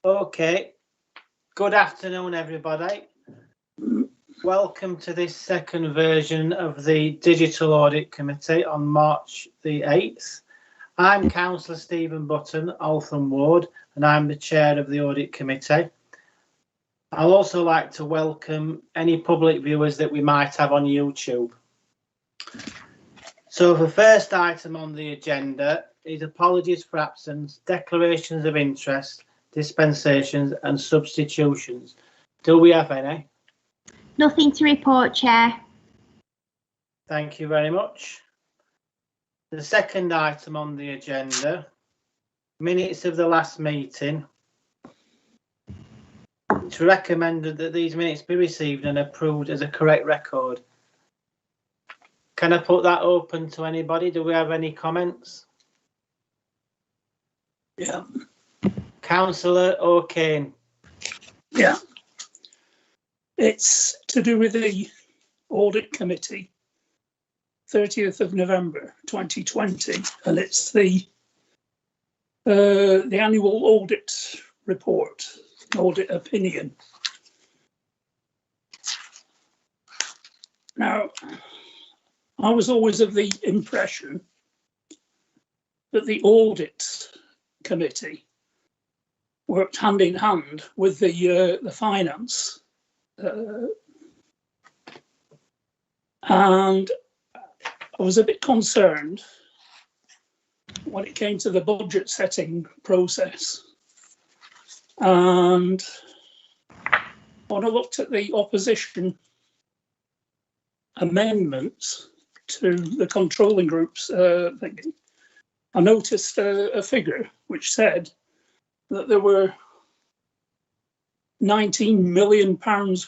Okay, good afternoon everybody. Welcome to this second version of the Digital Audit Committee on March the 8th. I'm Councillor Stephen Button, Altham Ward, and I'm the Chair of the Audit Committee. I'll also like to welcome any public viewers that we might have on YouTube. So the first item on the agenda is apologies for absence, declarations of interest, dispensations and substitutions. Do we have any? Nothing to report, Chair. Thank you very much. The second item on the agenda, minutes of the last meeting. It's recommended that these minutes be received and approved as a correct record. Can I put that open to anybody? Do we have any comments? Yeah. Councillor O'Kane. Yeah. It's to do with the Audit Committee, 30th of November 2020, and it's the annual audit report, audit opinion. Now, I was always of the impression that the Audit Committee worked hand in hand with the finance, and I was a bit concerned when it came to the budget setting process. And when I looked at the opposition amendments to the controlling group's thinking, I noticed a figure which said that there were £19 million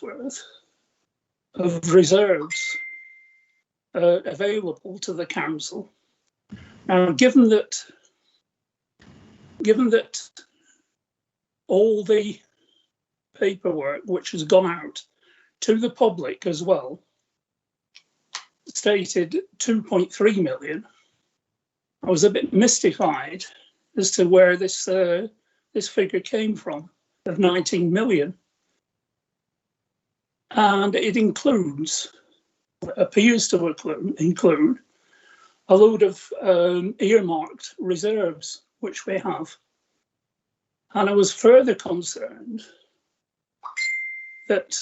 worth of reserves available to the council. Now, given that all the paperwork which has gone out to the public as well stated 2.3 million, I was a bit mystified as to where this figure came from, of 19 million. And it appears to include a load of earmarked reserves, which we have. And I was further concerned that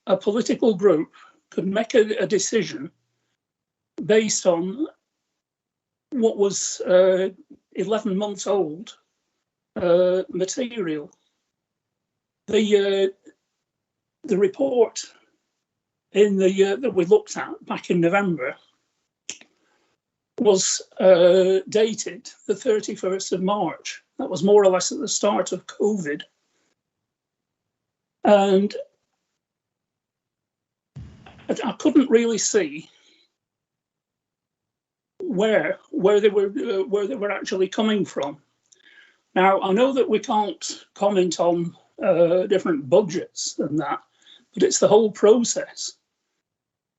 a political group could make a decision based on what was 11 months old material. The report in that we looked at back in November was dated the 31st of March. That was more or less at the start of COVID. And I couldn't really see where they were actually coming from. Now, I know that we can't comment on different budgets and that, but it's the whole process.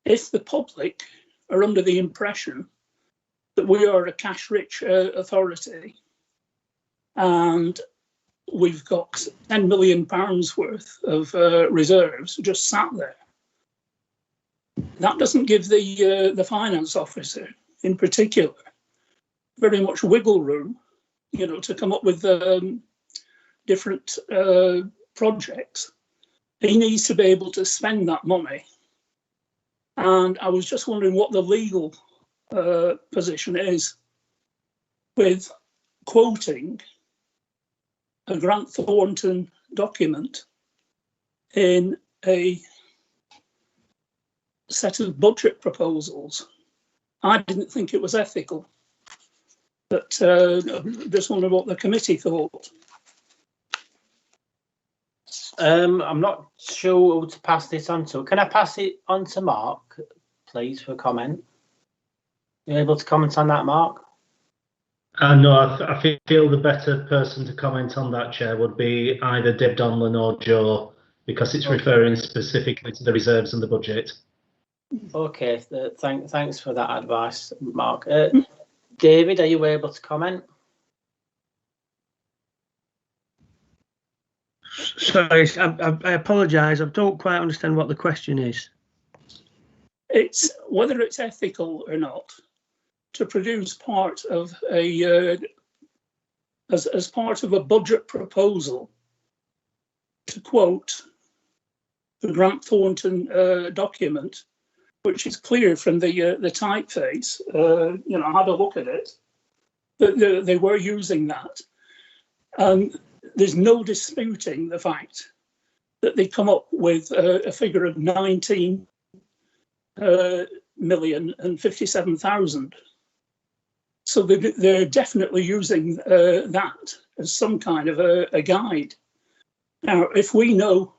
If the public are under the impression that we are a cash-rich authority and we've got £10 million worth of reserves just sat there, that doesn't give the finance officer in particular very much wiggle room, you know, to come up with different projects. He needs to be able to spend that money. And I was just wondering what the legal position is with quoting a Grant Thornton document in a set of budget proposals. I didn't think it was ethical, but just wondered what the committee thought. I'm not sure who to pass this on to. Can I pass it on to Mark, please, for comment? You're able to comment on that, Mark? No, I feel the better person to comment on that, Chair, would be either Deb Donlan or Joe, because it's referring specifically to the reserves and the budget. Okay, thanks for that advice, Mark. David, are you able to comment? Sorry, I apologise. I don't quite understand what the question is. It's whether it's ethical or not to produce part of a as part of a budget proposal, to quote the Grant Thornton document, which is clear from the typeface. You know, I had a look at it. They were using that, and there's no disputing the fact that they come up with a figure of 19,057,000. So they're definitely using that as some kind of a guide. Now, if we know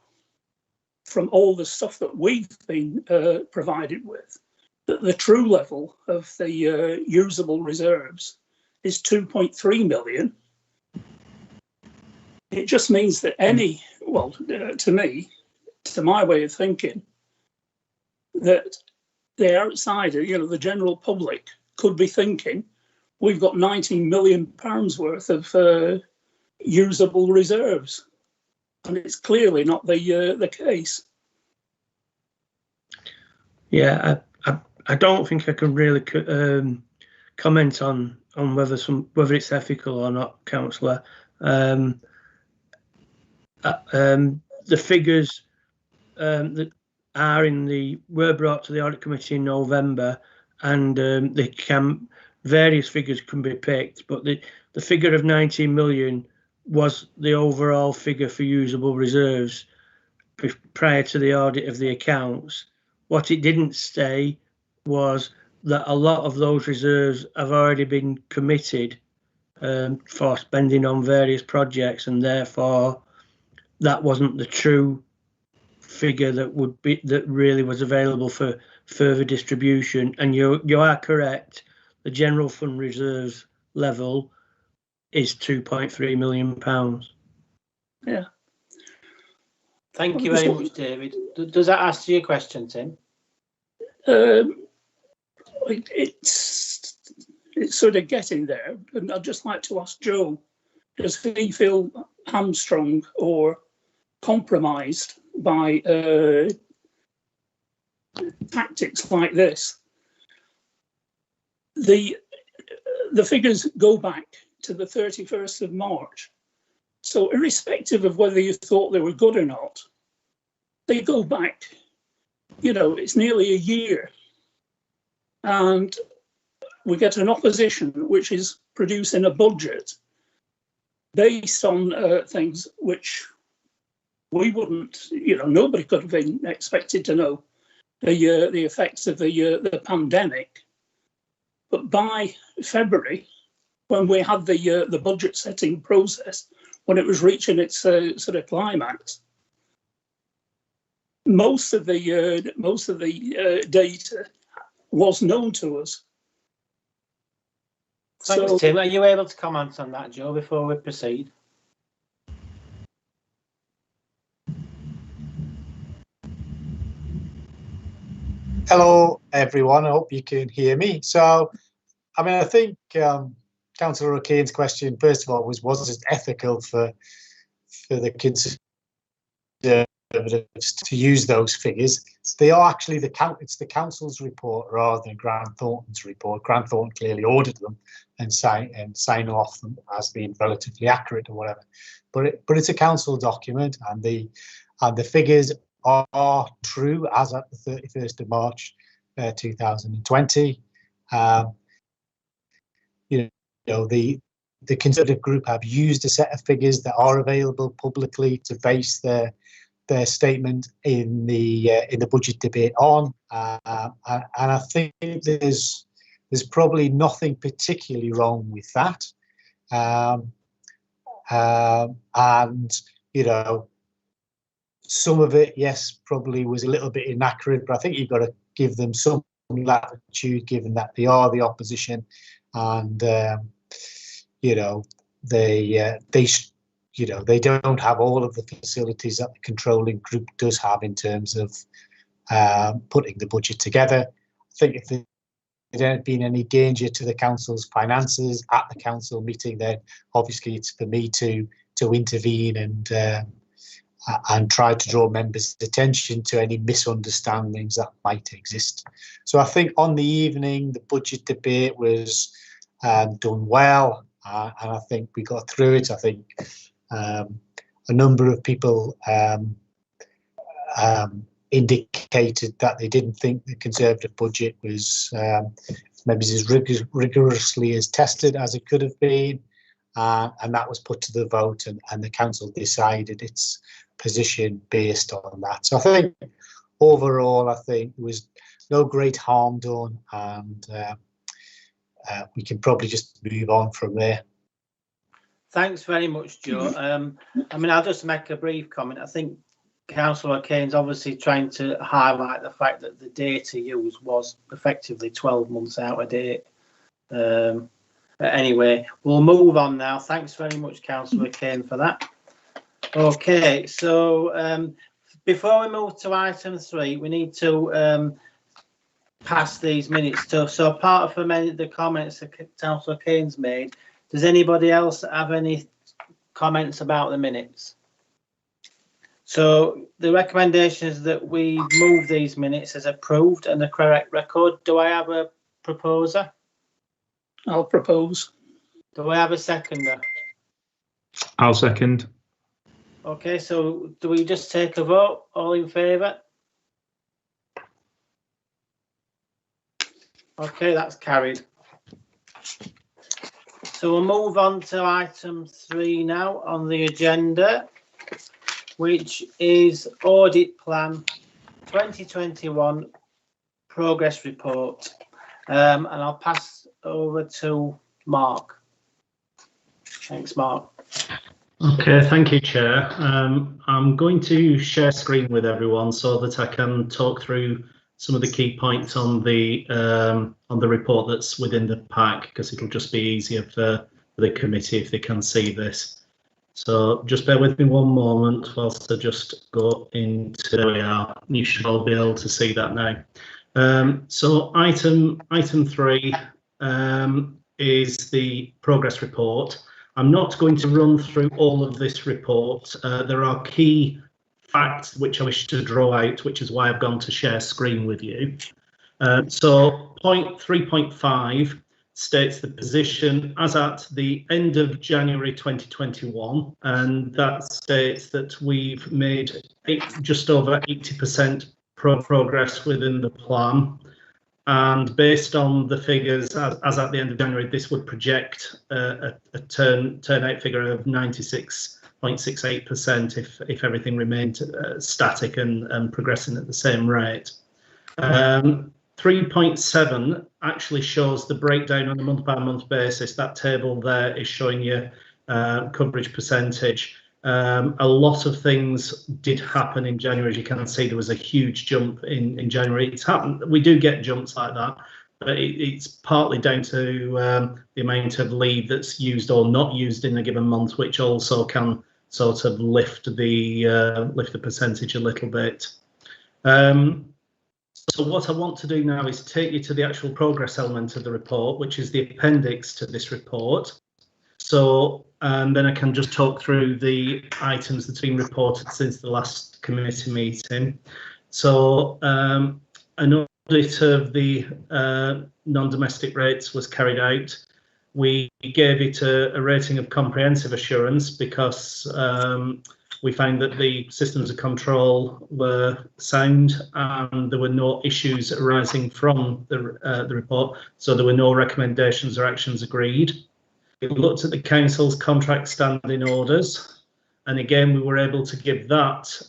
from all the stuff that we've been provided with that the true level of the usable reserves is 2.3 million, it just means that to me, to my way of thinking, that the outsider, you know, the general public could be thinking, we've got £19 million worth of usable reserves, and it's clearly not the case. Yeah, I don't think I can really comment on whether it's ethical or not, Councillor. The figures that are were brought to the audit committee in November, and various figures can be picked, but the figure of 19 million was the overall figure for usable reserves prior to the audit of the accounts. What it didn't say was that a lot of those reserves have already been committed for spending on various projects, and therefore that wasn't the true figure that really was available for further distribution. And you are correct, the general fund reserves level is £2.3 million. Yeah. Thank you very much, David. Does that answer your question, Tim? It's sort of getting there, and I'd just like to ask Joe, does he feel hamstrung or compromised by tactics like this? The figures go back to the 31st of March. So irrespective of whether you thought they were good or not, they go back, you know, it's nearly a year. And we get an opposition which is producing a budget based on things which we wouldn't, you know, nobody could have been expected to know the effects of the pandemic. But by February, when we had the budget setting process, when it was reaching its sort of climax, most of the data was known to us. Thanks, So, Tim. Are you able to comment on that, Joe, before we proceed? Hello, everyone. I hope you can hear me. So, I mean, I think Councillor O'Kane's question, first of all, was it ethical for the Conservatives to use those figures? They are actually it's the council's report rather than Grant Thornton's report. Grant Thornton clearly audited them and sign off them as being relatively accurate or whatever. But it's a council document, and the figures are true as at the 31st of March 2020. You know, the Conservative group have used a set of figures that are available publicly to base their statement in the budget debate on, and I think there's probably nothing particularly wrong with that, and you know, some of it, yes, probably was a little bit inaccurate, but I think you've got to give them some latitude, given that they are the opposition, and you know, they don't have all of the facilities that the controlling group does have in terms of putting the budget together. I think if there had been any danger to the council's finances at the council meeting, then obviously it's for me to intervene and tried to draw members' attention to any misunderstandings that might exist. So I think on the evening, the budget debate was done well, and I think we got through it. I think a number of people indicated that they didn't think the Conservative budget was maybe as rigorously as tested as it could have been, and that was put to the vote, and the council decided its position based on that. So I think overall, I think there was no great harm done, and we can probably just move on from there. Thanks very much, Joe. I mean, I'll just make a brief comment. I think Councillor Kane's obviously trying to highlight the fact that the data used was effectively 12 months out of date. Anyway, we'll move on now. Thanks very much, Councillor Kane, for that. Okay, so before we move to item 3, we need to pass these minutes to. So apart from the comments that Councillor Kane's made, does anybody else have any comments about the minutes? So the recommendation is that we move these minutes as approved and the correct record. Do I have a proposer? I'll propose. Do I have a seconder? I'll second. Okay, so do we just take a vote? All in favour? Okay, that's carried. So we'll move on to item 3 now on the agenda, which is Audit Plan 2021 Progress Report. And I'll pass over to Mark. Thanks, Mark. Okay, thank you, Chair. I'm going to share screen with everyone so that I can talk through some of the key points on the report that's within the pack, because it'll just be easier for the committee if they can see this. So just bear with me one moment whilst I just go into, there we are. You should all be able to see that now. So item 3 is the progress report. I'm not going to run through all of this report. There are key facts which I wish to draw out, which is why I've gone to share screen with you. So point 3.5 states the position as at the end of January 2021, and that states that we've made just over 80% progress within the plan. And based on the figures as at the end of January, this would project a turnout figure of 96.68% if everything remained static and progressing at the same rate. 3.7 actually shows the breakdown on a month-by-month basis. That table there is showing you coverage percentage. A lot of things did happen in January. As you can see, there was a huge jump in January. It's happened. We do get jumps like that, but it's partly down to the amount of leave that's used or not used in a given month, which also can sort of lift the percentage a little bit. So what I want to do now is take you to the actual progress element of the report, which is the appendix to this report. So then I can just talk through the items that have been reported since the last committee meeting. So an audit of the non-domestic rates was carried out. We gave it a rating of comprehensive assurance because we found that the systems of control were sound and there were no issues arising from the report, so there were no recommendations or actions agreed. We looked at the council's contract standing orders, and again we were able to give that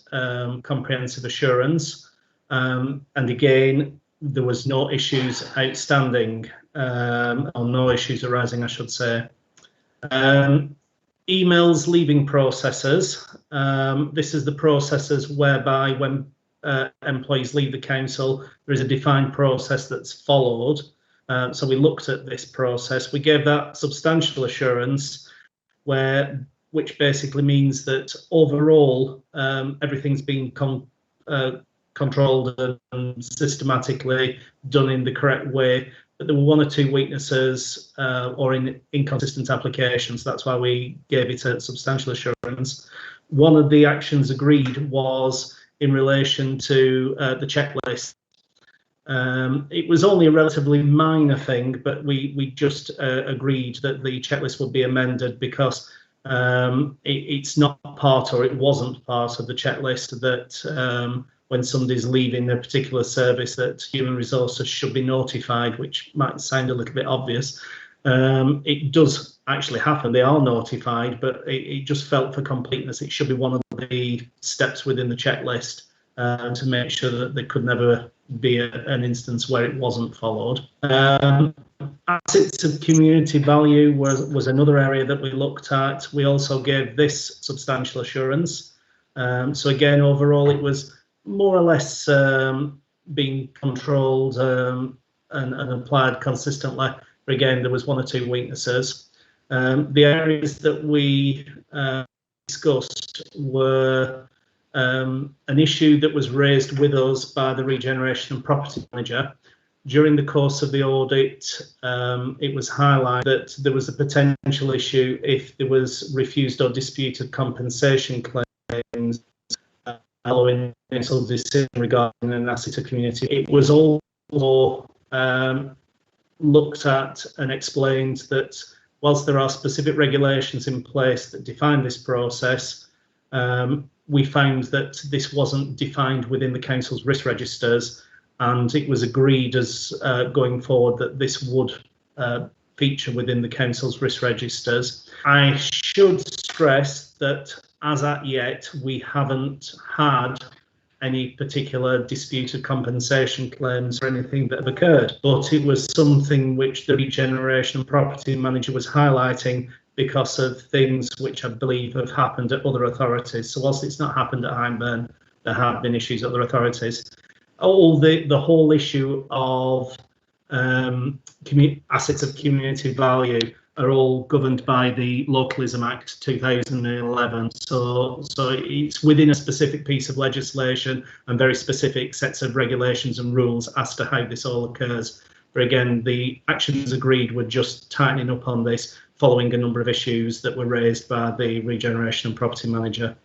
comprehensive assurance, and again there was no issues outstanding, or no issues arising, I should say. Emails leaving processes. This is the processes whereby when employees leave the council, there is a defined process that's followed. So we looked at this process. We gave that substantial assurance, which basically means that overall everything's been controlled and systematically done in the correct way. but there were one or two weaknesses or inconsistent applications. That's why we gave it a substantial assurance. One of the actions agreed was in relation to the checklist. It was only a relatively minor thing, but we just agreed that the checklist would be amended because it's not part, or it wasn't part of the checklist that when somebody's leaving a particular service that human resources should be notified, which might sound a little bit obvious. It does actually happen, they are notified, but it just felt for completeness it should be one of the steps within the checklist to make sure that there could never be an instance where it wasn't followed. Assets of community value was another area that we looked at. We also gave this substantial assurance. So again, overall, it was more or less being controlled and applied consistently. But again, there was one or two weaknesses. The areas that we discussed were an issue that was raised with us by the regeneration and property manager. During the course of the audit, it was highlighted that there was a potential issue if there was refused or disputed compensation claims following a decision regarding an asset of community. It was also looked at and explained that whilst there are specific regulations in place that define this process, we found that this wasn't defined within the council's risk registers, and it was agreed as going forward that this would feature within the council's risk registers. I should stress that as at yet, we haven't had any particular disputed compensation claims or anything that have occurred, but it was something which the regeneration property manager was highlighting because of things which I believe have happened at other authorities. So whilst it's not happened at Hyndburn, there have been issues at other authorities. The whole issue of assets of community value are all governed by the Localism Act 2011. So it's within a specific piece of legislation and very specific sets of regulations and rules as to how this all occurs. But again, the actions agreed were just tightening up on this following a number of issues that were raised by the regeneration and property manager.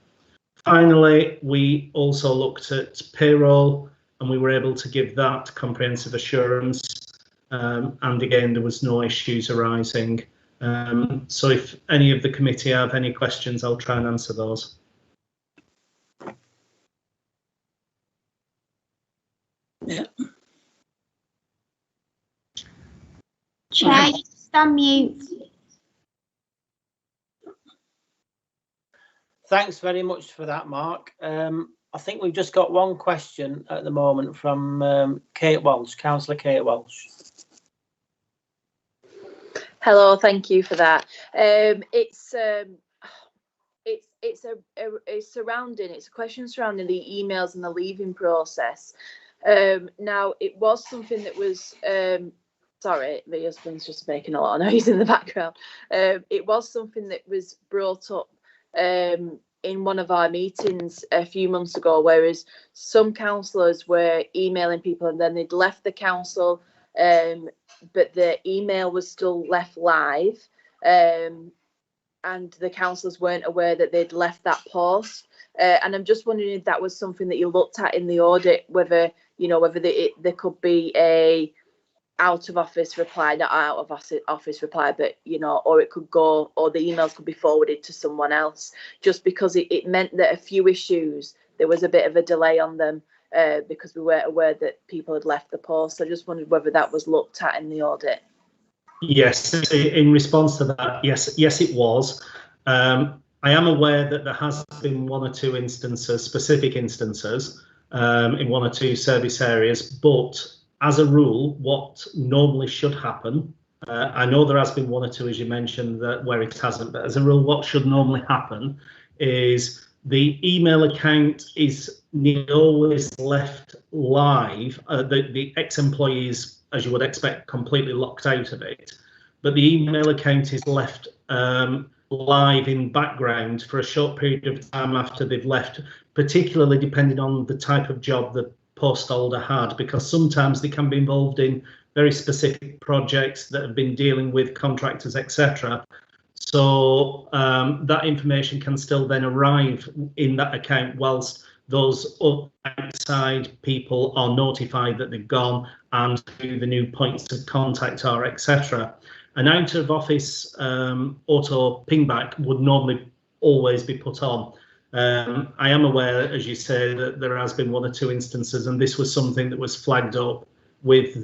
Finally, we also looked at payroll and we were able to give that comprehensive assurance. And again, there was no issues arising. So if any of the committee have any questions, I'll try and answer those. Yeah. Chair, you just on mute. Thanks very much for that, Mark. I think we've just got one question at the moment from Kate Walsh, Councillor Kate Walsh. Hello, thank you for that. It's a question surrounding the emails and the leaving process. Now, it was something that was sorry, the husband's just making a lot of noise in the background. It was something that was brought up in one of our meetings a few months ago, whereas some councillors were emailing people and then they'd left the council, but the email was still left live, and the councillors weren't aware that they'd left that post. And I'm just wondering if that was something that you looked at in the audit, whether there could be a out of office reply, not out of office reply, but or it could go, or the emails could be forwarded to someone else, just because it meant that a few issues, there was a bit of a delay on them because we weren't aware that people had left the post. So I just wondered whether that was looked at in the audit. Yes, in response to that, yes, it was. I am aware that there has been one or two instances, specific instances, in one or two service areas, but as a rule, what normally should happen, I know there has been one or two, as you mentioned, where it hasn't, but as a rule, what should normally happen is the email account is nearly always left live. The ex-employee is, as you would expect, completely locked out of it, but the email account is left live in background for a short period of time after they've left, particularly depending on the type of job the post holder had, because sometimes they can be involved in very specific projects that have been dealing with contractors, etc. So that information can still then arrive in that account whilst those outside people are notified that they've gone and who the new points of contact are, etc. An out of office auto pingback would normally always be put on. I am aware, as you say, that there has been one or two instances, and this was something that was flagged up with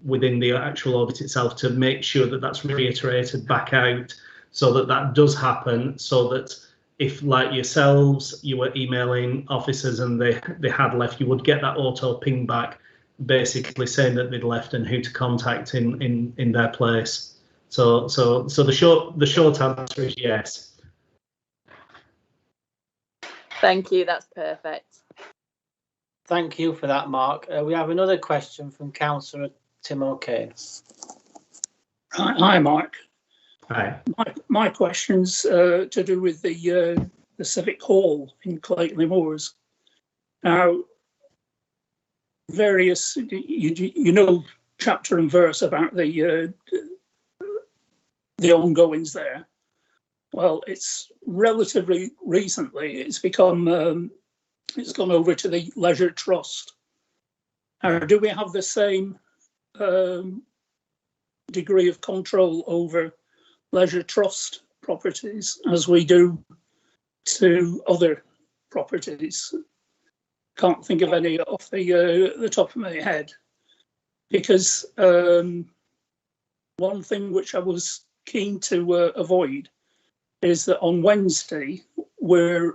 within the actual audit itself to make sure that that's reiterated back out, so that that does happen, so that if, like yourselves, you were emailing officers and they had left, you would get that auto ping back, basically saying that they'd left and who to contact in their place. So the short answer is yes. Thank you. That's perfect. Thank you for that, Mark. We have another question from Councillor Tim O'Kane. Hi, Mark. Hi. My question's to do with the Civic Hall in Clayton Moors. Now, various, you know, chapter and verse about the ongoings there. Well, it's relatively recently, it's become, it's gone over to the Leisure Trust. Do we have the same degree of control over Leisure Trust properties as we do to other properties? Can't think of any off the top of my head, because one thing which I was keen to avoid is that on Wednesday we're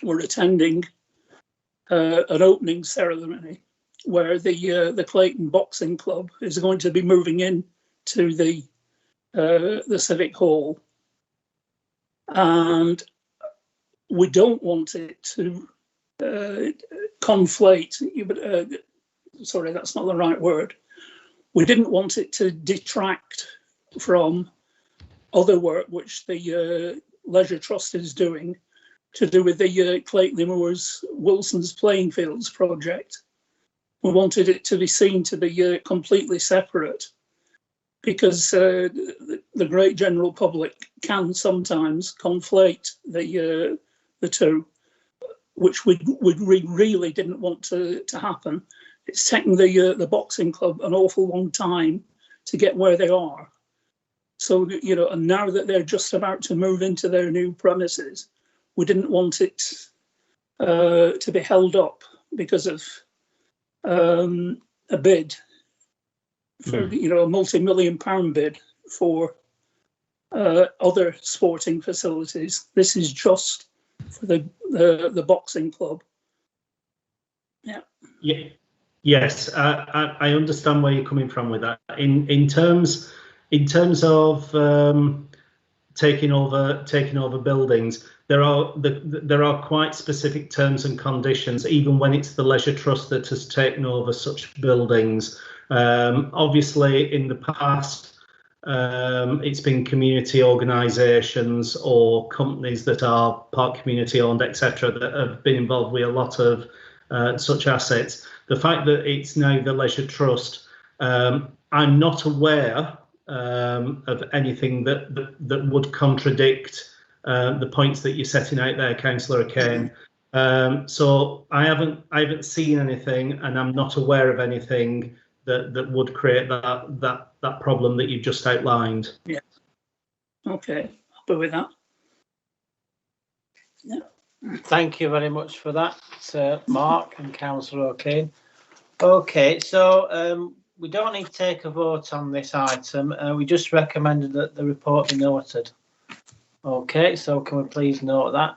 attending an opening ceremony where the Clayton Boxing Club is going to be moving in to the Civic Hall, and we don't want it to conflate. Sorry, that's not the right word. We didn't want it to detract from other work which the Leisure Trust is doing to do with the Clayton Moors Wilson's Playing Fields project. We wanted it to be seen to be completely separate, because the great general public can sometimes conflate the two, which we really didn't want to happen. It's taken the boxing club an awful long time to get where they are. So, you know, and now that they're just about to move into their new premises, we didn't want it to be held up because of a bid for, you know, a multi-million-pound bid for other sporting facilities. This is just for the boxing club. Yeah. Yeah. Yes, I understand where you're coming from with that. In terms of taking over buildings, there are quite specific terms and conditions, even when it's the Leisure Trust that has taken over such buildings. Obviously, in the past, it's been community organisations or companies that are part community owned, etc., that have been involved with a lot of such assets. The fact that it's now the Leisure Trust, I'm not aware of anything that would contradict the points that you're setting out there, Councillor O'Kane. So I haven't seen anything, and I'm not aware of anything that would create that problem that you've just outlined. Yeah. Okay, happy with that. Yeah. Thank you very much for that, Mark and Councillor O'Kane. Okay, so we don't need to take a vote on this item. We just recommended that the report be noted. Okay, so can we please note that?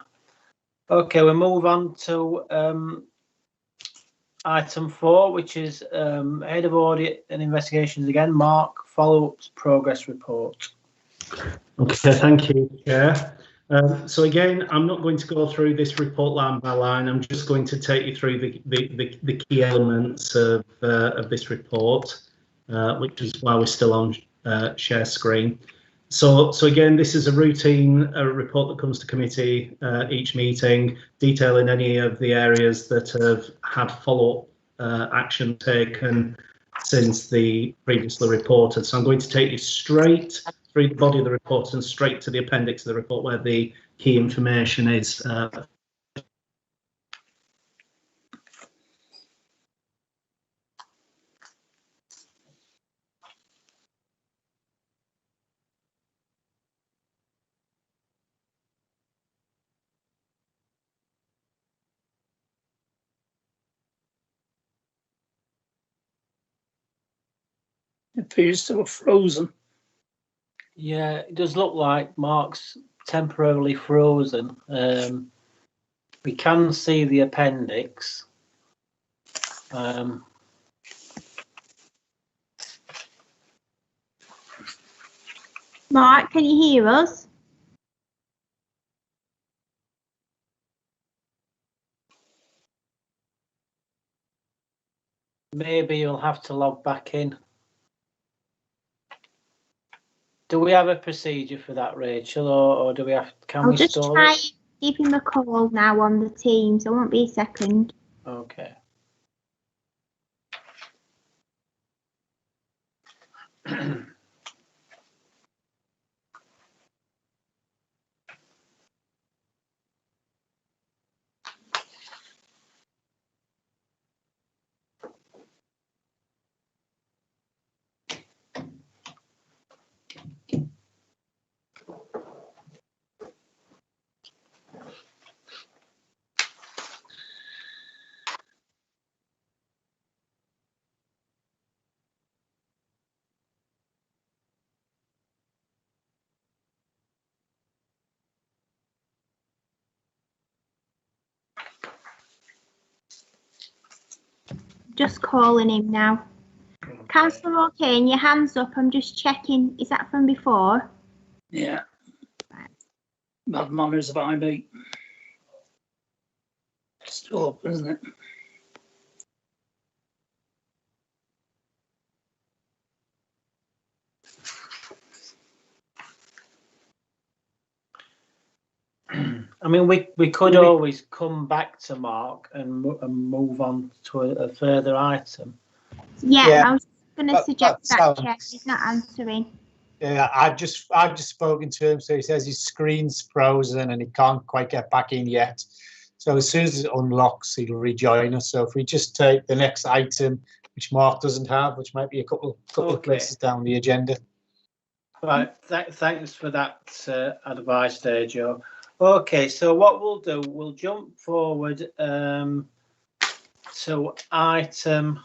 Okay, we'll move on to item 4, which is Head of Audit and Investigations again. Mark, follow-up progress report. Okay, thank you, Chair. So again, I'm not going to go through this report line by line. I'm just going to take you through the key elements of this report, which is why we're still on share screen. So again, this is a routine report that comes to committee each meeting, detailing any of the areas that have had follow-up action taken since the previously reported. So I'm going to take you straight through the body of the report and straight to the appendix of the report where the key information is. It appears to have frozen. Yeah, it does look like Mark's temporarily frozen. We can see the appendix. Mark, can you hear us? Maybe you'll have to log back in. Do we have a procedure for that, Rachel, or do we have? Can I'll we just store try it? and give him a call now on the Teams. I won't be a second. Okay. Just calling him now. Councillor O'Kane, your hand's up. I'm just checking. Is that from before? Yeah. Bad manners of IB. Still up, isn't it? I mean, we could always come back to Mark and move on to a further item. Yeah, I was going to suggest that, sounds... Chair. He's not answering. Yeah, I've just spoken to him, so he says his screen's frozen and he can't quite get back in yet. So as soon as it unlocks, he'll rejoin us. So if we just take the next item, which Mark doesn't have, which might be a couple of places down the agenda. Right, thanks for that advice there, Joe. Okay, so what we'll do, we'll jump forward to item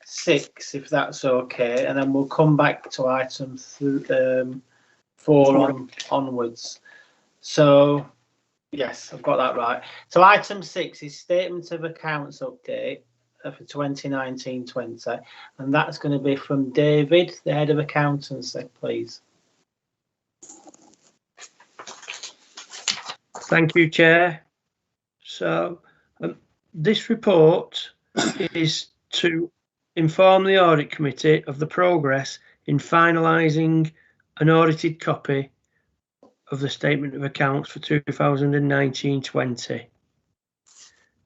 6, if that's okay, and then we'll come back to item 4 onwards. So, yes, I've got that right. So item 6 is statement of accounts update for 2019-20, and that's going to be from David, the head of accountancy, please. Thank you, Chair. So this report is to inform the Audit Committee of the progress in finalising an audited copy of the Statement of Accounts for 2019-20.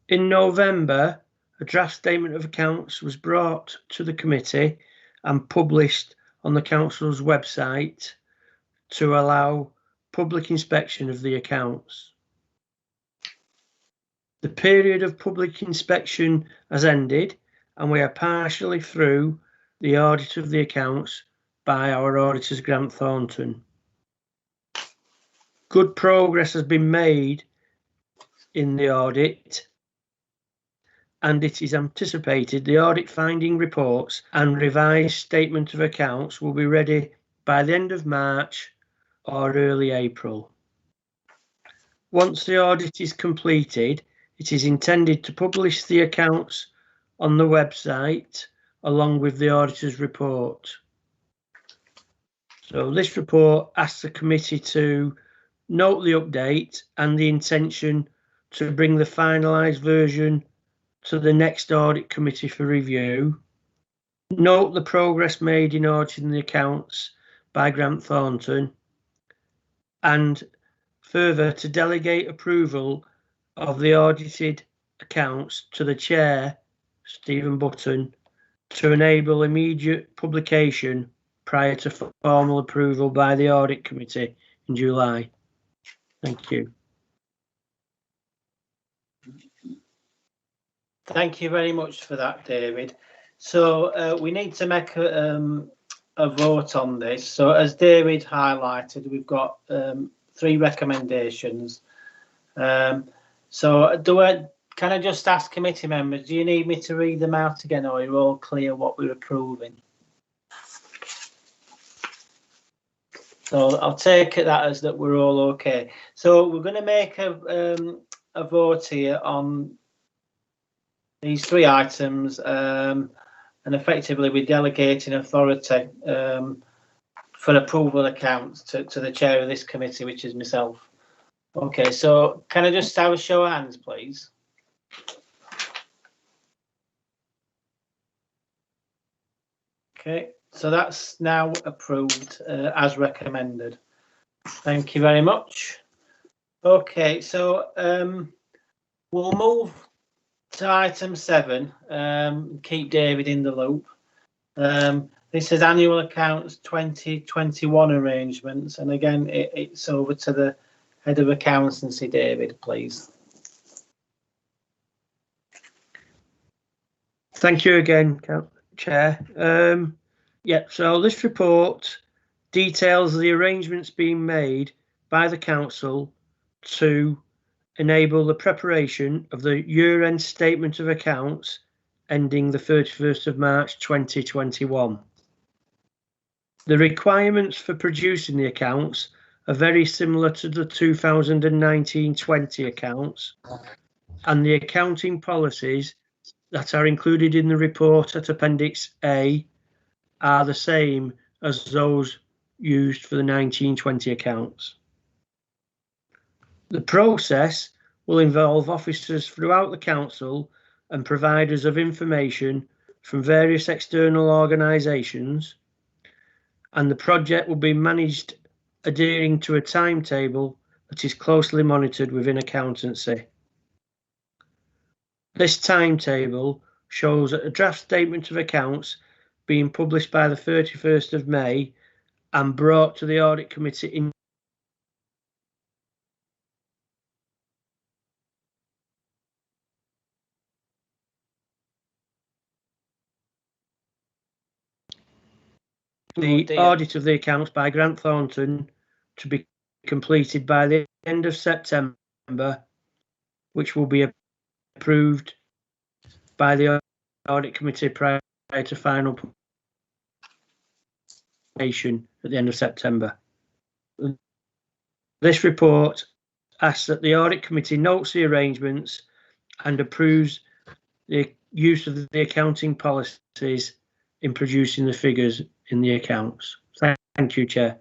In November, a draft Statement of Accounts was brought to the committee and published on the Council's website to allow public inspection of the accounts. The period of public inspection has ended and we are partially through the audit of the accounts by our auditors Grant Thornton. Good progress has been made in the audit and it is anticipated the audit finding reports and revised statement of accounts will be ready by the end of March or early April. Once the audit is completed, it is intended to publish the accounts on the website along with the auditor's report. So this report asks the committee to note the update and the intention to bring the finalised version to the next audit committee for review. Note the progress made in auditing the accounts by Grant Thornton, and further to delegate approval of the audited accounts to the chair, Stephen Button, to enable immediate publication prior to formal approval by the Audit Committee in July. Thank you. Thank you very much for that, David. So we need to make a vote on this. So as David highlighted, we've got 3 recommendations. So can I just ask committee members, do you need me to read them out again, or are you all clear what we're approving? So I'll take it that as that we're all okay. So we're going to make a vote here on these 3 items, and effectively we're delegating authority for approval accounts to the chair of this committee, which is myself. Okay, so can I just have a show of hands, please? Okay, so that's now approved as recommended. Thank you very much. Okay, so we'll move to item 7. Keep David in the loop. This is annual accounts 2021 arrangements, and again it's over to the head of accountancy, David, please. Thank you again, Chair. Yeah, so this report details the arrangements being made by the council to enable the preparation of the year-end statement of accounts ending the 31st of March 2021. The requirements for producing the accounts are very similar to the 2019-20 accounts, and the accounting policies that are included in the report at Appendix A are the same as those used for the 19-20 accounts. The process will involve officers throughout the council and providers of information from various external organisations, and the project will be managed adhering to a timetable that is closely monitored within accountancy. This timetable shows a draft statement of accounts being published by the 31st of May and brought to the Audit Committee in the audit of the accounts by Grant Thornton to be completed by the end of September, which will be approved by the Audit Committee prior to final publication at the end of September. This report asks that the Audit Committee notes the arrangements and approves the use of the accounting policies in producing the figures in the accounts. Thank you, Chair.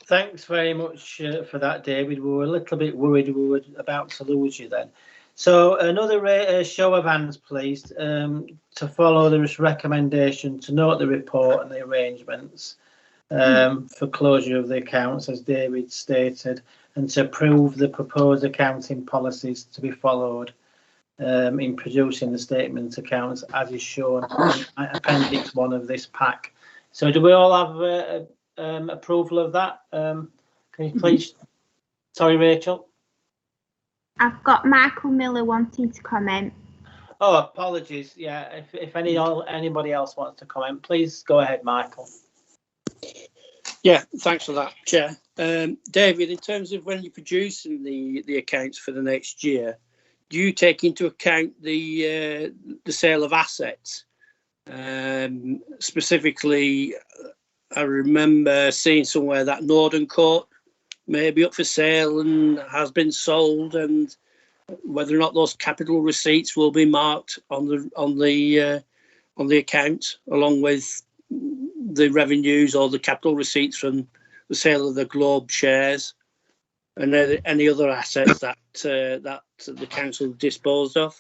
Thanks very much for that, David. We were a little bit worried we were about to lose you then. So another show of hands, please, to follow this recommendation to note the report and the arrangements for closure of the accounts, as David stated, and to approve the proposed accounting policies to be followed in producing the statement accounts as is shown in Appendix 1 of this pack. So do we all have approval of that? Can you please? Sorry, Rachel. I've got Michael Miller wanting to comment. Oh, apologies. Yeah, if anybody else wants to comment, please go ahead, Michael. Yeah, thanks for that, Chair. David, in terms of when you're producing the accounts for the next year, do you take into account the sale of assets? Specifically, I remember seeing somewhere that Northern Court may be up for sale and has been sold, and whether or not those capital receipts will be marked on the account along with the revenues or the capital receipts from the sale of the Globe shares and any other assets that the council disposed of.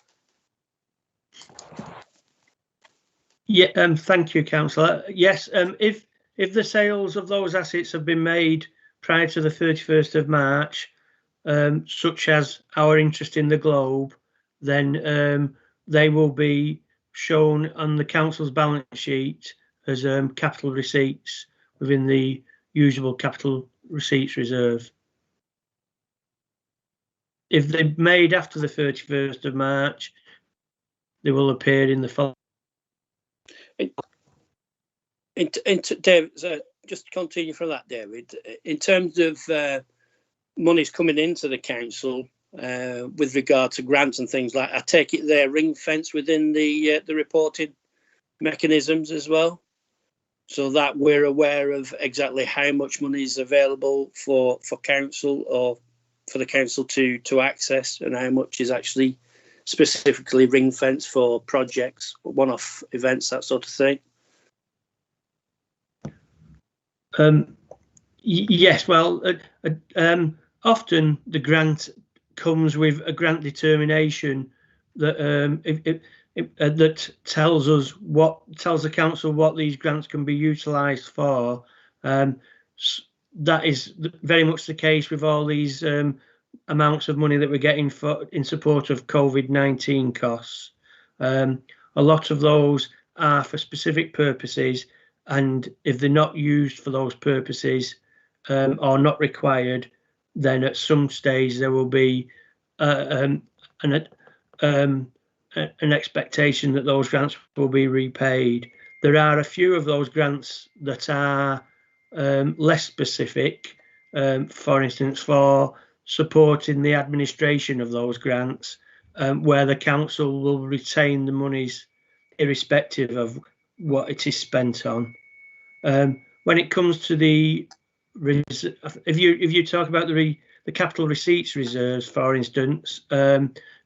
Yeah, thank you, Councillor. Yes, if the sales of those assets have been made prior to the 31st of March, such as our interest in the Globe, then they will be shown on the council's balance sheet as capital receipts within the usual capital receipts reserve. If they're made after the 31st of March, they will appear in the following. David, just to continue from that, David, in terms of monies coming into the council with regard to grants and things like, I take it they're ring fence within the reporting mechanisms as well, so that we're aware of exactly how much money is available for council or for the council to access, and how much is actually specifically ring fence for projects, one-off events, that sort of thing. Yes, well, often the grant comes with a grant determination that that tells the council what these grants can be utilised for. That is very much the case with all these amounts of money that we're getting in support of COVID-19 costs. A lot of those are for specific purposes, and if they're not used for those purposes or not required, then at some stage there will be an expectation that those grants will be repaid. There are a few of those grants that are less specific, for instance, for supporting the administration of those grants, where the council will retain the monies irrespective of what it is spent on. When it comes to if you talk about the capital receipts reserves, for instance,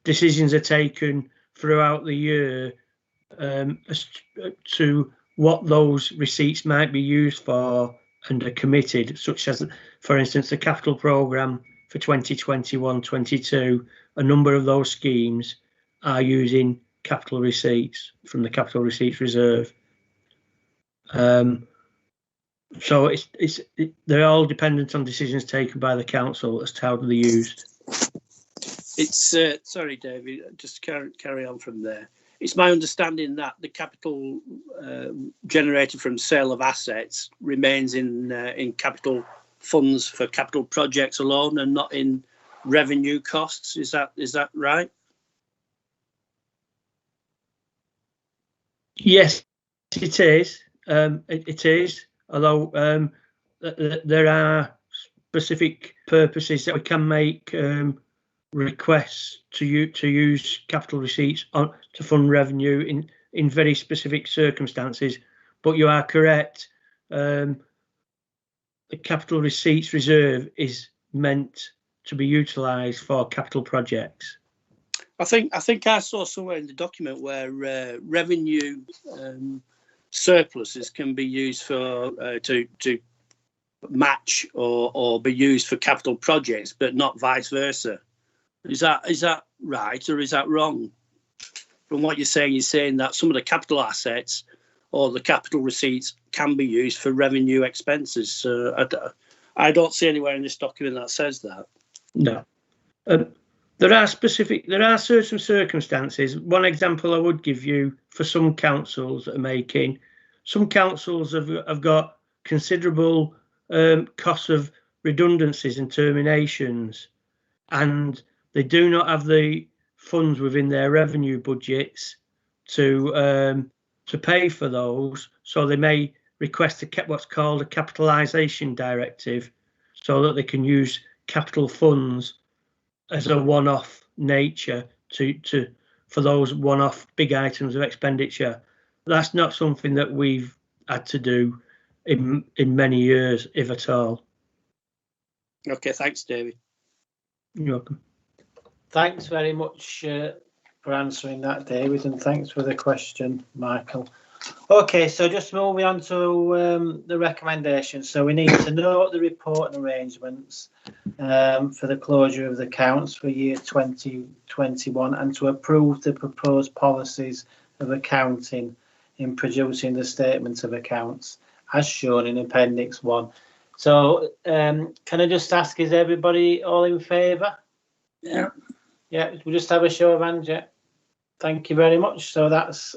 decisions are taken throughout the year as to what those receipts might be used for and are committed, such as, for instance, the capital programme for 2021-22. A number of those schemes are using capital receipts from the capital receipts reserve. So they're all dependent on decisions taken by the council as to how they're used. It's sorry, David, just carry on from there. It's my understanding that the capital generated from sale of assets remains in capital funds for capital projects alone and not in revenue costs. Is that right? Yes, it is. It is. Although there are specific purposes that we can make requests to use capital receipts to fund revenue in very specific circumstances. But you are correct. The capital receipts reserve is meant to be utilised for capital projects. I think I saw somewhere in the document where revenue surpluses can be used for to match or be used for capital projects, but not vice versa. Is that right, or is that wrong? From what you're saying that some of the capital assets or the capital receipts can be used for revenue expenses. I don't see anywhere in this document that says that. No. There are certain circumstances. One example I would give you for some councils that are making, some councils have got considerable costs of redundancies and terminations, and they do not have the funds within their revenue budgets to pay for those. So they may request what's called a capitalisation directive, so that they can use capital funds as a one-off nature for those one-off big items of expenditure. That's not something that we've had to do in many years, if at all. Okay, thanks, David. You're welcome. Thanks very much for answering that, David, and thanks for the question, Michael. Okay, so just moving on to the recommendations. So we need to note the report and arrangements for the closure of the accounts for year 2021 and to approve the proposed policies of accounting in producing the statement of accounts as shown in Appendix 1. So can I just ask, is everybody all in favour? Yeah. Yeah, we'll just have a show of hands, yeah. Thank you very much. So that's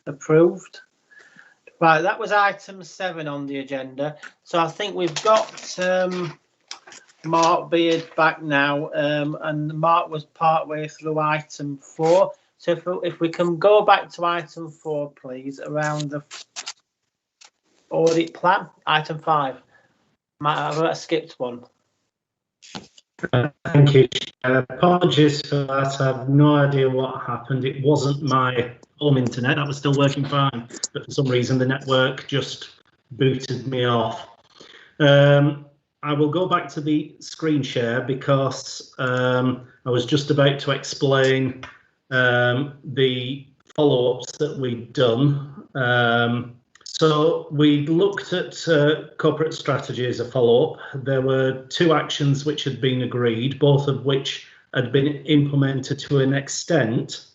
approved. Right, that was item 7 on the agenda. So I think we've got Mark Beard back now, and Mark was partway through item 4. So if we can go back to item 4, please, around the audit plan, item 5. I skipped one. Thank you. Apologies for that. I have no idea what happened. It wasn't my home internet. That was still working fine, but for some reason the network just booted me off. I will go back to the screen share because I was just about to explain the follow-ups that we'd done. So we looked at corporate strategy as a follow-up. There were 2 actions which had been agreed, both of which had been implemented to an extent.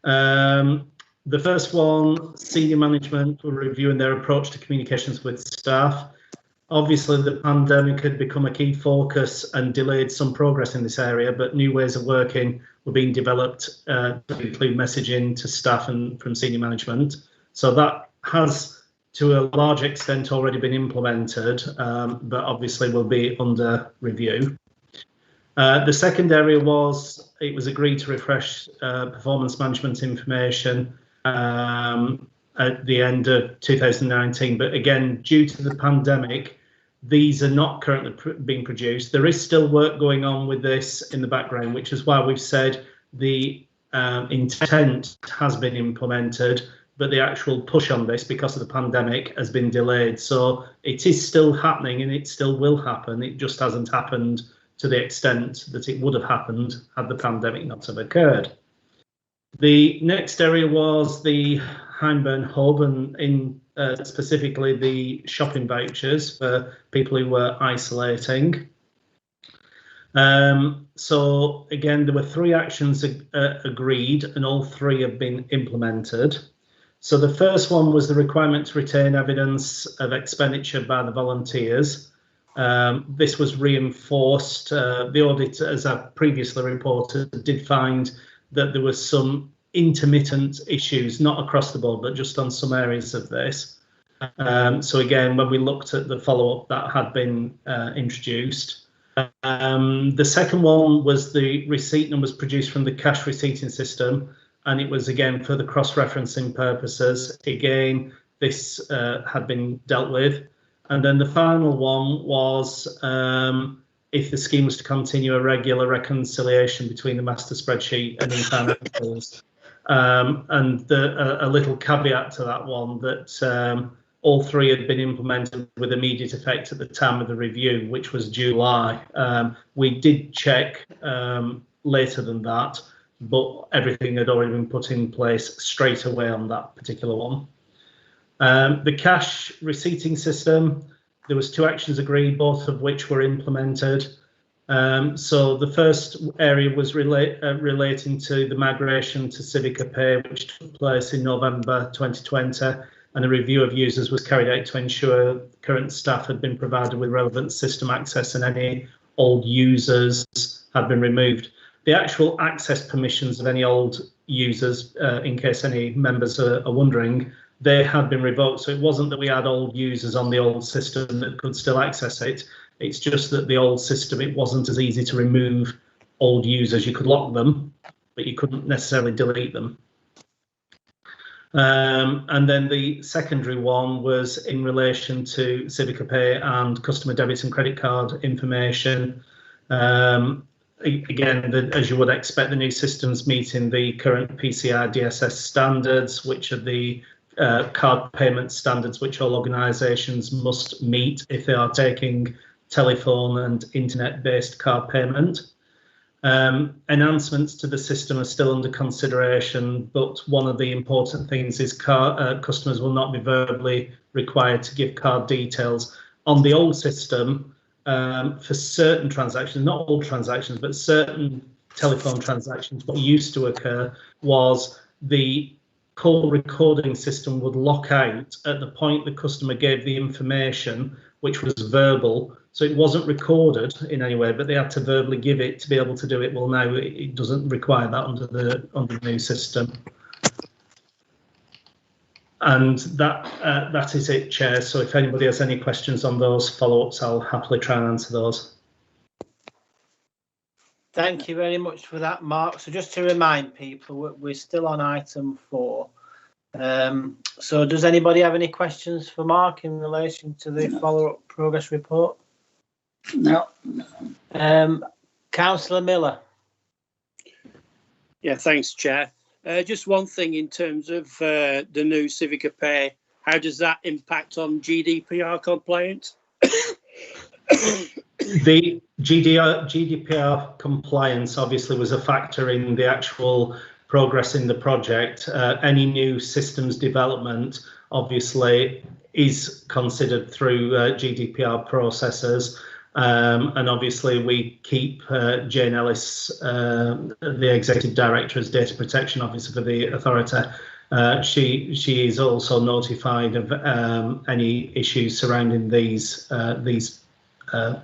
The first one, senior management were reviewing their approach to communications with staff. Obviously, the pandemic had become a key focus and delayed some progress in this area, but new ways of working were being developed to include messaging to staff and from senior management. So that has, to a large extent, already been implemented, but obviously will be under review. The second area was, it was agreed to refresh performance management information at the end of 2019, but again, due to the pandemic, these are not currently being produced. There is still work going on with this in the background, which is why we've said the intent has been implemented, but the actual push on this, because of the pandemic, has been delayed. So it is still happening and it still will happen. It just hasn't happened to the extent that it would have happened had the pandemic not have occurred. The next area was the Hyndburn hub, and in specifically the shopping vouchers for people who were isolating. So again, there were 3 actions agreed, and all 3 have been implemented. So the first one was the requirement to retain evidence of expenditure by the volunteers. This was reinforced. The audit, as I previously reported, did find that there was some intermittent issues, not across the board, but just on some areas of this. So again, when we looked at the follow-up, that had been introduced. The second one was the receipt numbers produced from the cash receipting system, and it was again for the cross-referencing purposes. Again, this had been dealt with. And then the final one was if the scheme was to continue a regular reconciliation between the master spreadsheet and financials. And a little caveat to that one, that all 3 had been implemented with immediate effect at the time of the review, which was July. We did check later than that, but everything had already been put in place straight away on that particular one. The cash receipting system, there was 2 actions agreed, both of which were implemented. So the first area was relating to the migration to Civica Pay, which took place in November 2020, and a review of users was carried out to ensure current staff had been provided with relevant system access and any old users had been removed. The actual access permissions of any old users, in case any members are wondering, they had been revoked. So it wasn't that we had old users on the old system that could still access it. It's just that the old system, it wasn't as easy to remove old users. You could lock them, but you couldn't necessarily delete them. And then the secondary one was in relation to Civica Pay and customer debits and credit card information. Again, as you would expect, the new systems meeting the current PCI DSS standards, which are the card payment standards which all organisations must meet if they are taking telephone and internet-based card payment. Enhancements to the system are still under consideration, but one of the important things is customers will not be verbally required to give card details. On the old system, for certain transactions, not all transactions, but certain telephone transactions, what used to occur was the call recording system would lock out at the point the customer gave the information, which was verbal. So it wasn't recorded in any way, but they had to verbally give it to be able to do it. Well, now it doesn't require that under the new system. And that is it, Chair. So if anybody has any questions on those follow-ups, I'll happily try and answer those. Thank you very much for that, Mark. So just to remind people, we're still on item 4. So does anybody have any questions for Mark in relation to the follow-up progress report? No. Councillor Miller. Yeah, thanks, Chair. Just one thing in terms of the new Civica Pay, how does that impact on GDPR compliance? The GDPR compliance obviously was a factor in the actual progress in the project. Any new systems development obviously is considered through GDPR processes. And obviously we keep Jane Ellis, the Executive Director, as Data Protection Officer for the authority. She is also notified of any issues surrounding these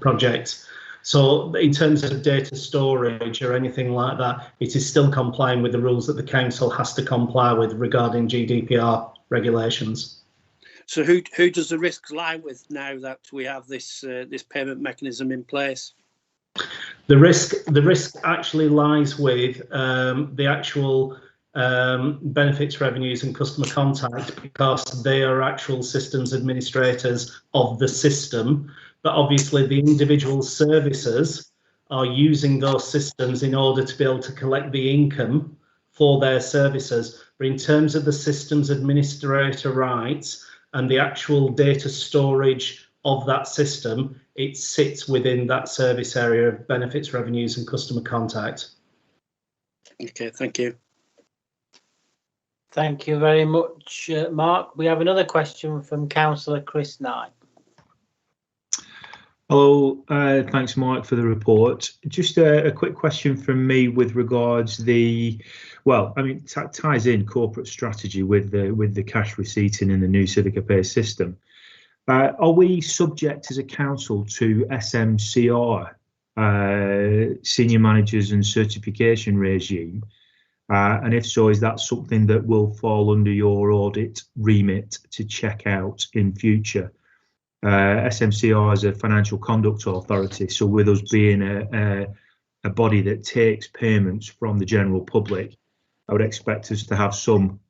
projects. So in terms of data storage or anything like that, it is still complying with the rules that the council has to comply with regarding GDPR regulations. So who does the risks lie with now that we have this payment mechanism in place? The risk actually lies with the actual benefits, revenues and customer contact, because they are actual systems administrators of the system. But obviously the individual services are using those systems in order to be able to collect the income for their services. But in terms of the systems administrator rights and the actual data storage of that system, it sits within that service area of benefits, revenues and customer contact. Okay, thank you. Thank you very much, Mark. We have another question from Councillor Chris Knight. Hello, thanks, Mark, for the report. Just a quick question from me with regards ties in corporate strategy with the cash receipting in the new Civica Pay system. Are we subject as a council to SMCR, senior managers and certification regime? And if so, is that something that will fall under your audit remit to check out in future? SMCR is a financial conduct authority, so with us being a body that takes payments from the general public, I would expect us to have some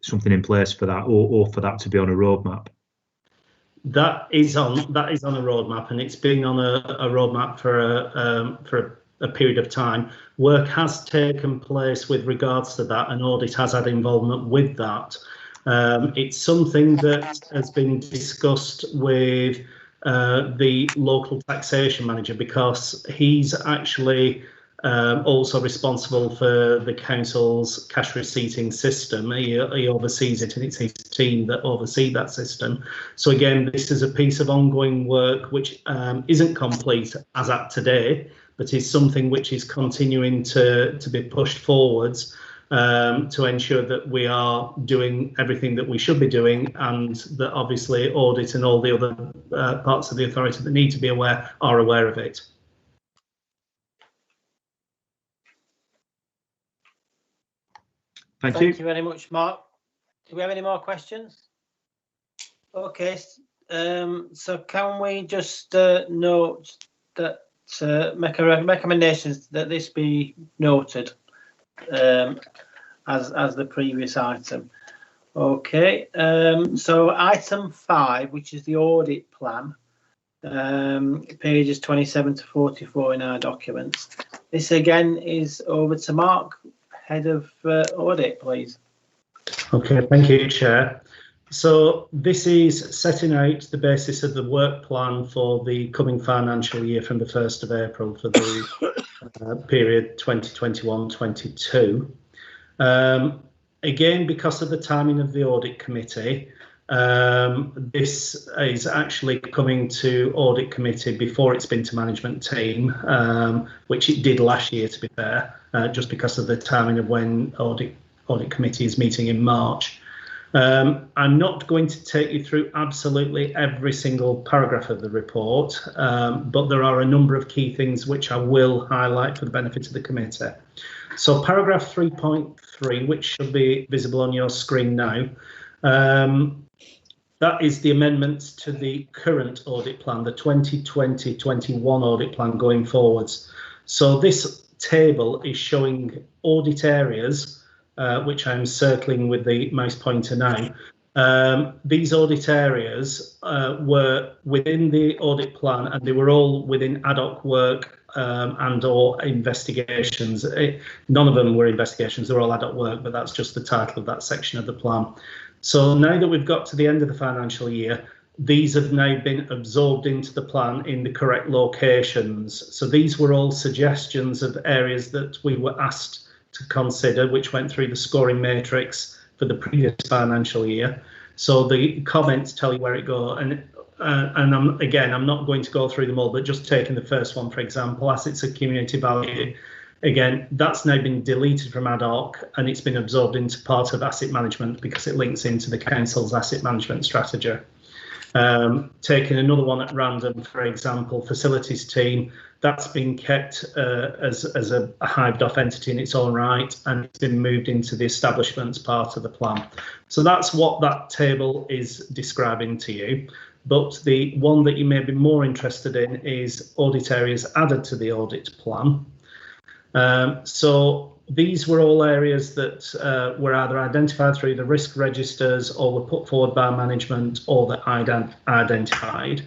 something in place for that, or for that to be on a roadmap. That is on a roadmap, and it's been on a roadmap for a period of time. Work has taken place with regards to that, and Audit has had involvement with that. It's something that has been discussed with the local taxation manager, because he's actually also responsible for the council's cash receipting system. He oversees it, and it's his team that oversee that system. So again, this is a piece of ongoing work which isn't complete as at today, but is something which is continuing to be pushed forwards to ensure that we are doing everything that we should be doing, and that obviously Audit and all the other parts of the authority that need to be aware are aware of it. Thank you. Thank you very much, Mark. Do we have any more questions? Okay, so can we just note that make a recommendation that this be noted as the previous item. Okay, so item 5, which is the audit plan, pages 27 to 44 in our documents. This again is over to Mark, Head of Audit, please. Okay, thank you, Chair. So this is setting out the basis of the work plan for the coming financial year from the 1st of April for the period 2021-22. Again, because of the timing of the audit committee, this is actually coming to audit committee before it's been to management team, which it did last year, to be fair, just because of the timing of when audit committee is meeting in March. I'm not going to take you through absolutely every single paragraph of the report, but there are a number of key things which I will highlight for the benefit of the committee. So paragraph 3.3, which should be visible on your screen now, that is the amendments to the current audit plan, the 2020-21 audit plan going forwards. So this table is showing audit areas, which I'm circling with the mouse pointer now. These audit areas were within the audit plan, and they were all within ad hoc work and or investigations. None of them were investigations, they're all ad hoc work, but that's just the title of that section of the plan. So now that we've got to the end of the financial year, these have now been absorbed into the plan in the correct locations. So these were all suggestions of areas that we were asked to consider, which went through the scoring matrix for the previous financial year. So the comments tell you where it goes, and I'm not going to go through them all, but just taking the first one, for example, assets of community value. Again, that's now been deleted from ad hoc and it's been absorbed into part of asset management because it links into the council's asset management strategy. Taking another one at random, for example, facilities team, that's been kept as a hived off entity in its own right, and it's been moved into the establishments part of the plan. So that's what that table is describing to you. But the one that you may be more interested in is audit areas added to the audit plan. So these were all areas that were either identified through the risk registers or were put forward by management or that identified.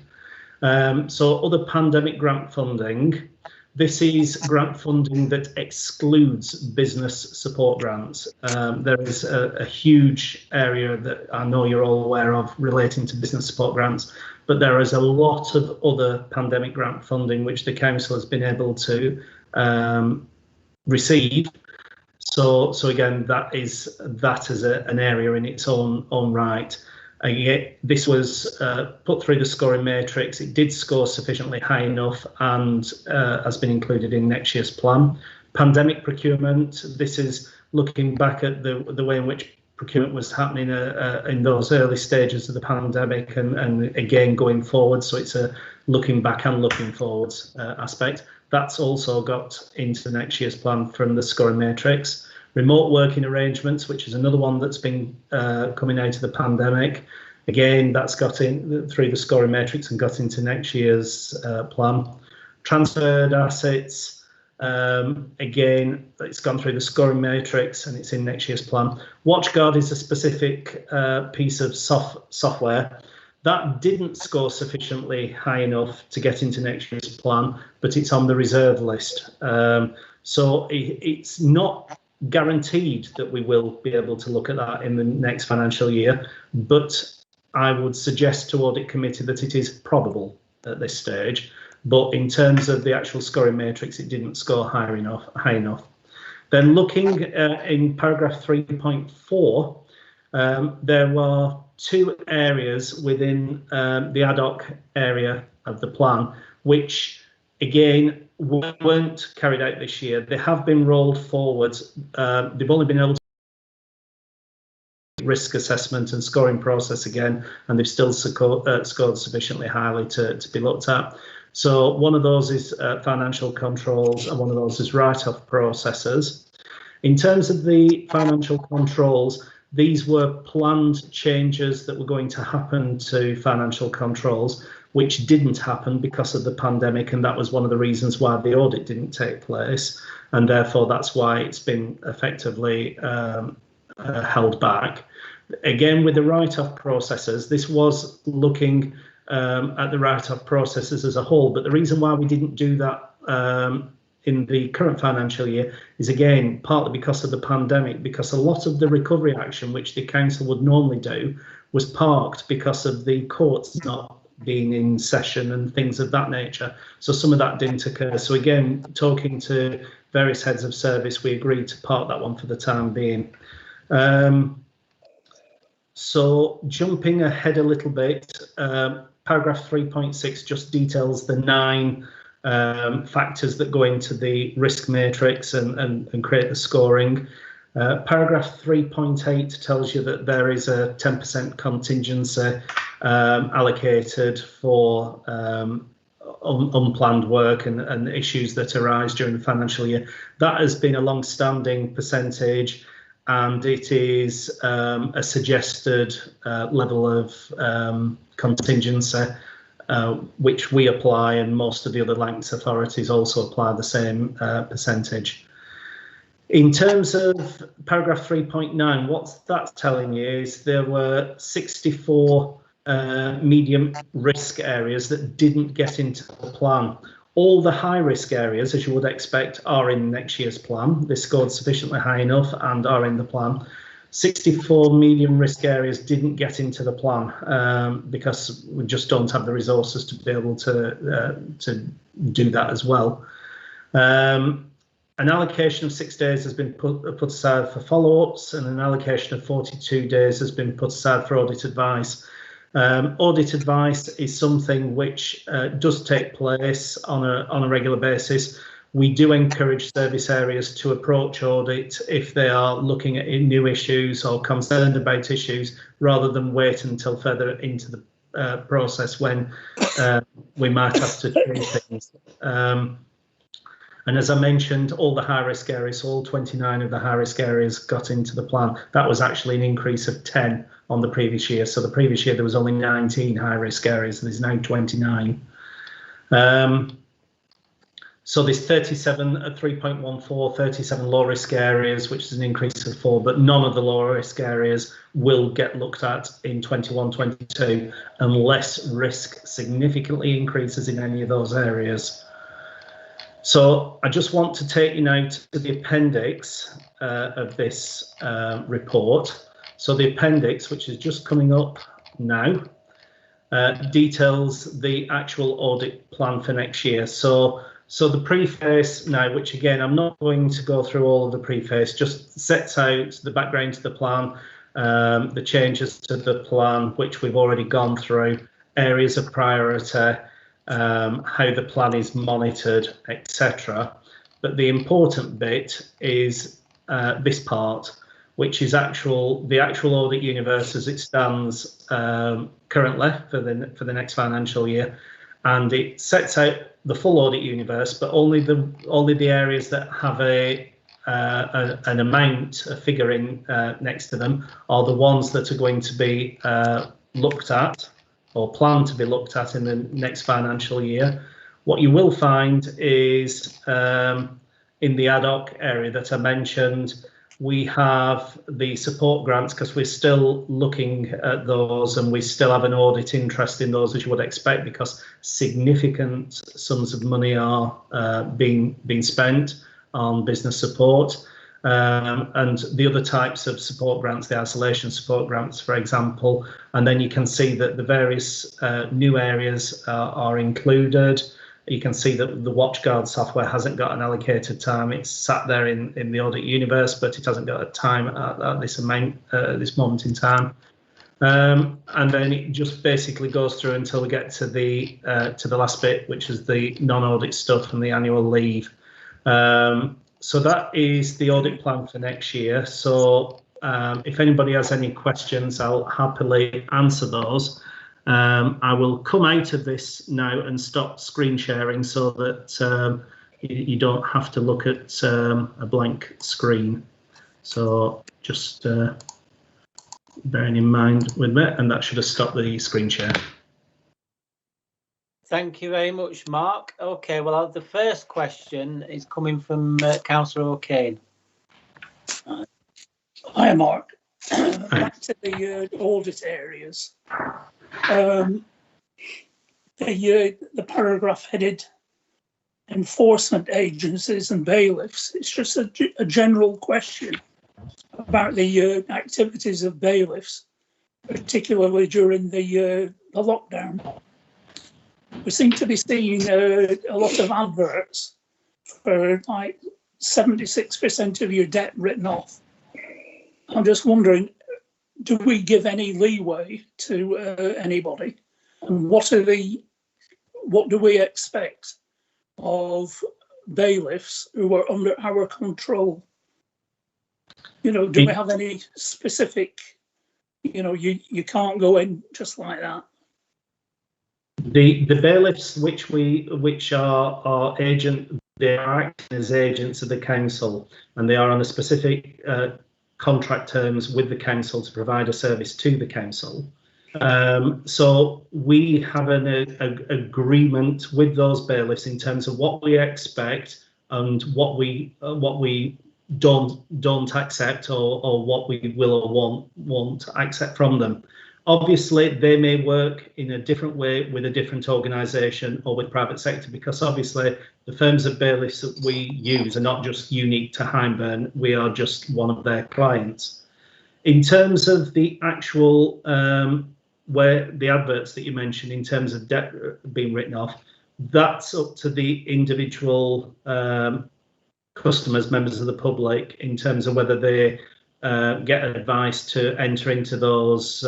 So other pandemic grant funding. This is grant funding that excludes business support grants. There is a huge area that I know you're all aware of relating to business support grants, but there is a lot of other pandemic grant funding which the council has been able to receive. So again, that is an area in its own right. This was put through the scoring matrix. It did score sufficiently high enough and has been included in next year's plan. Pandemic procurement, this is looking back at the way in which procurement was happening in those early stages of the pandemic and again going forward. So it's a looking back and looking forwards aspect. That's also got into next year's plan from the scoring matrix. Remote working arrangements, which is another one that's been coming out of the pandemic. Again, that's got in through the scoring matrix and got into next year's plan. Transferred assets, again, it's gone through the scoring matrix and it's in next year's plan. WatchGuard is a specific piece of software that didn't score sufficiently high enough to get into next year's plan, but it's on the reserve list. So it's not guaranteed that we will be able to look at that in the next financial year, but I would suggest to Audit Committee that it is probable at this stage. But in terms of the actual scoring matrix, it didn't score high enough. Then looking in paragraph 3.4, there were two areas within the ad hoc area of the plan, which again weren't carried out this year. They have been rolled forward. They've only been able to risk assessment and scoring process again, and they've still scored sufficiently highly to be looked at. So one of those is financial controls and one of those is write-off processes. In terms of the financial controls, these were planned changes that were going to happen to financial controls, which didn't happen because of the pandemic, and that was one of the reasons why the audit didn't take place, and therefore that's why it's been effectively held back. Again, with the write-off processes, this was looking at the write-off processes as a whole, but the reason why we didn't do that in the current financial year is again partly because of the pandemic, because a lot of the recovery action which the council would normally do was parked because of the courts not being in session and things of that nature. So some of that didn't occur. So again, talking to various heads of service, we agreed to park that one for the time being. So jumping ahead a little bit, paragraph 3.6 just details the 9 factors that go into the risk matrix and create the scoring. Paragraph 3.8 tells you that there is a 10% contingency allocated for unplanned work and issues that arise during the financial year. That has been a long-standing percentage, and it is a suggested level of contingency, which we apply, and most of the other Lancs authorities also apply the same percentage. In terms of paragraph 3.9, what that's telling you is there were 64 medium risk areas that didn't get into the plan. All the high risk areas, as you would expect, are in next year's plan. They scored sufficiently high enough and are in the plan. 64 medium risk areas didn't get into the plan because we just don't have the resources to be able to do that as well. An allocation of 6 days has been put aside for follow-ups, and an allocation of 42 days has been put aside for audit advice. Audit advice is something which does take place on a regular basis. We do encourage service areas to approach audit if they are looking at new issues or concerned about issues, rather than wait until further into the process when we might have to change things. And as I mentioned, all the high-risk areas, all 29 of the high-risk areas got into the plan. That was actually an increase of 10 on the previous year. So the previous year there was only 19 high-risk areas, and there's now 29. So there's 37 at 3.14, 37 low-risk areas, which is an increase of 4, but none of the low-risk areas will get looked at in 21-22 unless risk significantly increases in any of those areas. So I just want to take you now to the appendix of this report. So the appendix, which is just coming up now, details the actual audit plan for next year. So the preface now, which again, I'm not going to go through all of the preface, just sets out the background to the plan, the changes to the plan, which we've already gone through, areas of priority, how the plan is monitored, etc. But the important bit is this part, which is the actual audit universe as it stands currently for the next financial year, and it sets out the full audit universe, but only the areas that have an amount, a figure in next to them, are the ones that are going to be looked at or planned to be looked at in the next financial year. What you will find is in the ad hoc area that I mentioned, we have the support grants, because we're still looking at those and we still have an audit interest in those, as you would expect, because significant sums of money are being spent on business support. And the other types of support grants, the isolation support grants, for example, and then you can see that the various new areas are included. You can see that the WatchGuard software hasn't got an allocated time. It's sat there in the audit universe, but it hasn't got a time at this moment in time. And then it just basically goes through until we get to the last bit, which is the non-audit stuff and the annual leave. So that is the audit plan for next year. So if anybody has any questions, I'll happily answer those. I will come out of this now and stop screen sharing so that you don't have to look at a blank screen. So just bearing in mind with me, and that should have stopped the screen share. Thank you very much, Mark. Okay, well, the first question is coming from Councillor O'Kane. Hi, Mark. Back to the audit areas. The paragraph headed enforcement agencies and bailiffs. It's just a general question about the activities of bailiffs, particularly during the lockdown. We seem to be seeing a lot of adverts for like 76% of your debt written off. I'm just wondering, do we give any leeway to anybody? And what do we expect of bailiffs who are under our control? You know, do we have any specific, you know, you can't go in just like that? The bailiffs which are our agent, they are acting as agents of the council, and they are on a specific contract terms with the council to provide a service to the council. So we have an agreement with those bailiffs in terms of what we expect and what we don't accept, or what we will or won't accept from them. Obviously, they may work in a different way with a different organisation or with private sector, because obviously the firms of bailiffs that we use are not just unique to Hyndburn. We are just one of their clients. In terms of the actual where the adverts that you mentioned in terms of debt being written off, that's up to the individual customers, members of the public, in terms of whether they get advice to enter into those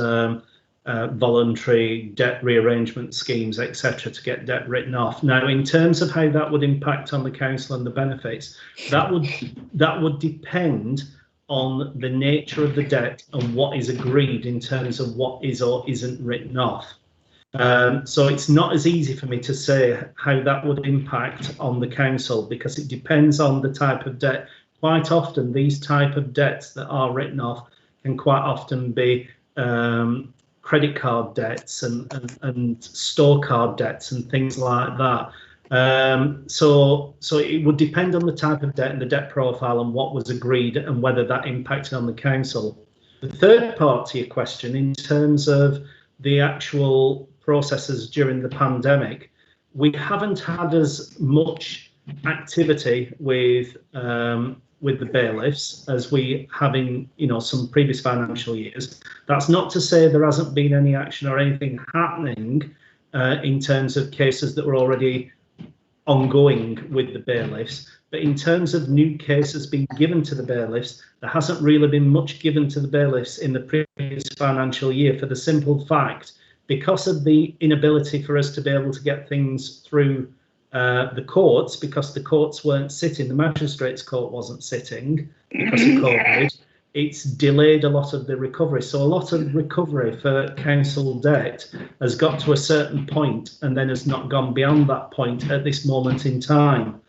voluntary debt rearrangement schemes, etc., to get debt written off. Now, in terms of how that would impact on the council and the benefits, that would depend on the nature of the debt and what is agreed in terms of what is or isn't written off. So it's not as easy for me to say how that would impact on the council, because it depends on the type of debt. Quite often, these type of debts that are written off can quite often be credit card debts and store card debts and things like that. So it would depend on the type of debt and the debt profile and what was agreed and whether that impacted on the council. The third part to your question, in terms of the actual processes during the pandemic, we haven't had as much activity with the bailiffs as we have in, you know, some previous financial years. That's not to say there hasn't been any action or anything happening in terms of cases that were already ongoing with the bailiffs, but in terms of new cases being given to the bailiffs, there hasn't really been much given to the bailiffs in the previous financial year, for the simple fact, because of the inability for us to be able to get things through the courts, because the courts weren't sitting, the magistrates' court wasn't sitting because of COVID. It's delayed a lot of the recovery. So a lot of recovery for council debt has got to a certain point and then has not gone beyond that point at this moment in time.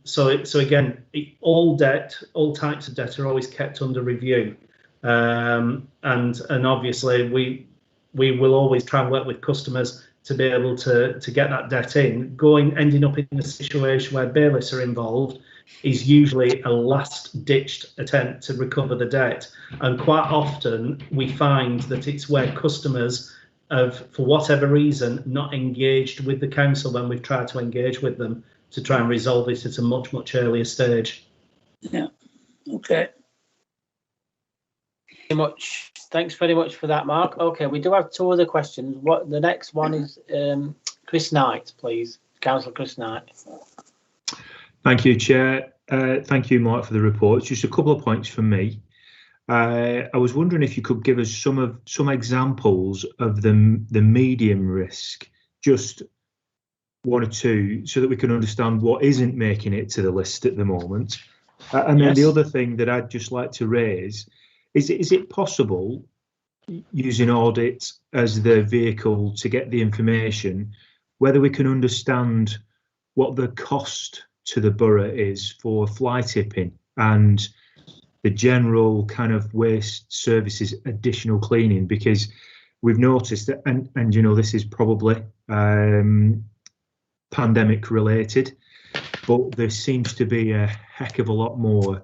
So again, all types of debt are always kept under review. And obviously we will always try and work with customers to be able to get that debt in. Ending up in a situation where bailiffs are involved is usually a last-ditched attempt to recover the debt. And quite often we find that it's where customers have, for whatever reason, not engaged with the council when we've tried to engage with them to try and resolve it at a much, much earlier stage. Yeah, okay. Thanks very much for that, Mark. Okay, we do have two other questions. What the next one is, Chris Knight, please. Councillor Chris Knight. Thank you, Chair. Thank you, Mark, for the report. Just a couple of points from me. I was wondering if you could give us some examples of the medium risk, just one or two, so that we can understand what isn't making it to the list at the moment. And then the other thing that I'd just like to raise is it possible, using Audit as the vehicle to get the information, whether we can understand what the cost to the borough is for fly tipping and the general kind of waste services additional cleaning? Because we've noticed that, and you know, this is probably pandemic related, but there seems to be a heck of a lot more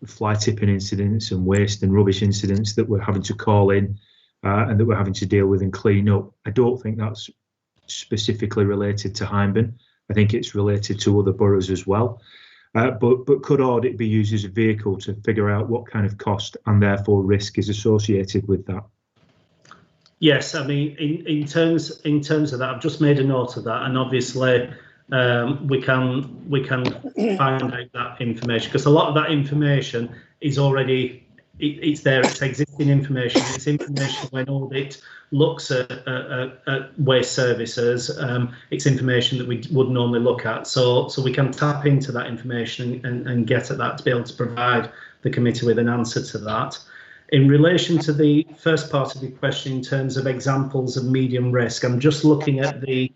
fly tipping incidents and waste and rubbish incidents that we're having to call in and that we're having to deal with and clean up. I don't think that's specifically related to Hyndburn. I think it's related to other boroughs as well. But could Audit be used as a vehicle to figure out what kind of cost and therefore risk is associated with that? Yes, I mean, in terms of that, I've just made a note of that, and obviously we can find out that information, because a lot of that information is already it's there, it's existing information, it's information when Audit looks at waste services, it's information that we would normally look at. So we can tap into that information and get at that to be able to provide the committee with an answer to that. In relation to the first part of the question, in terms of examples of medium risk, I'm just looking at the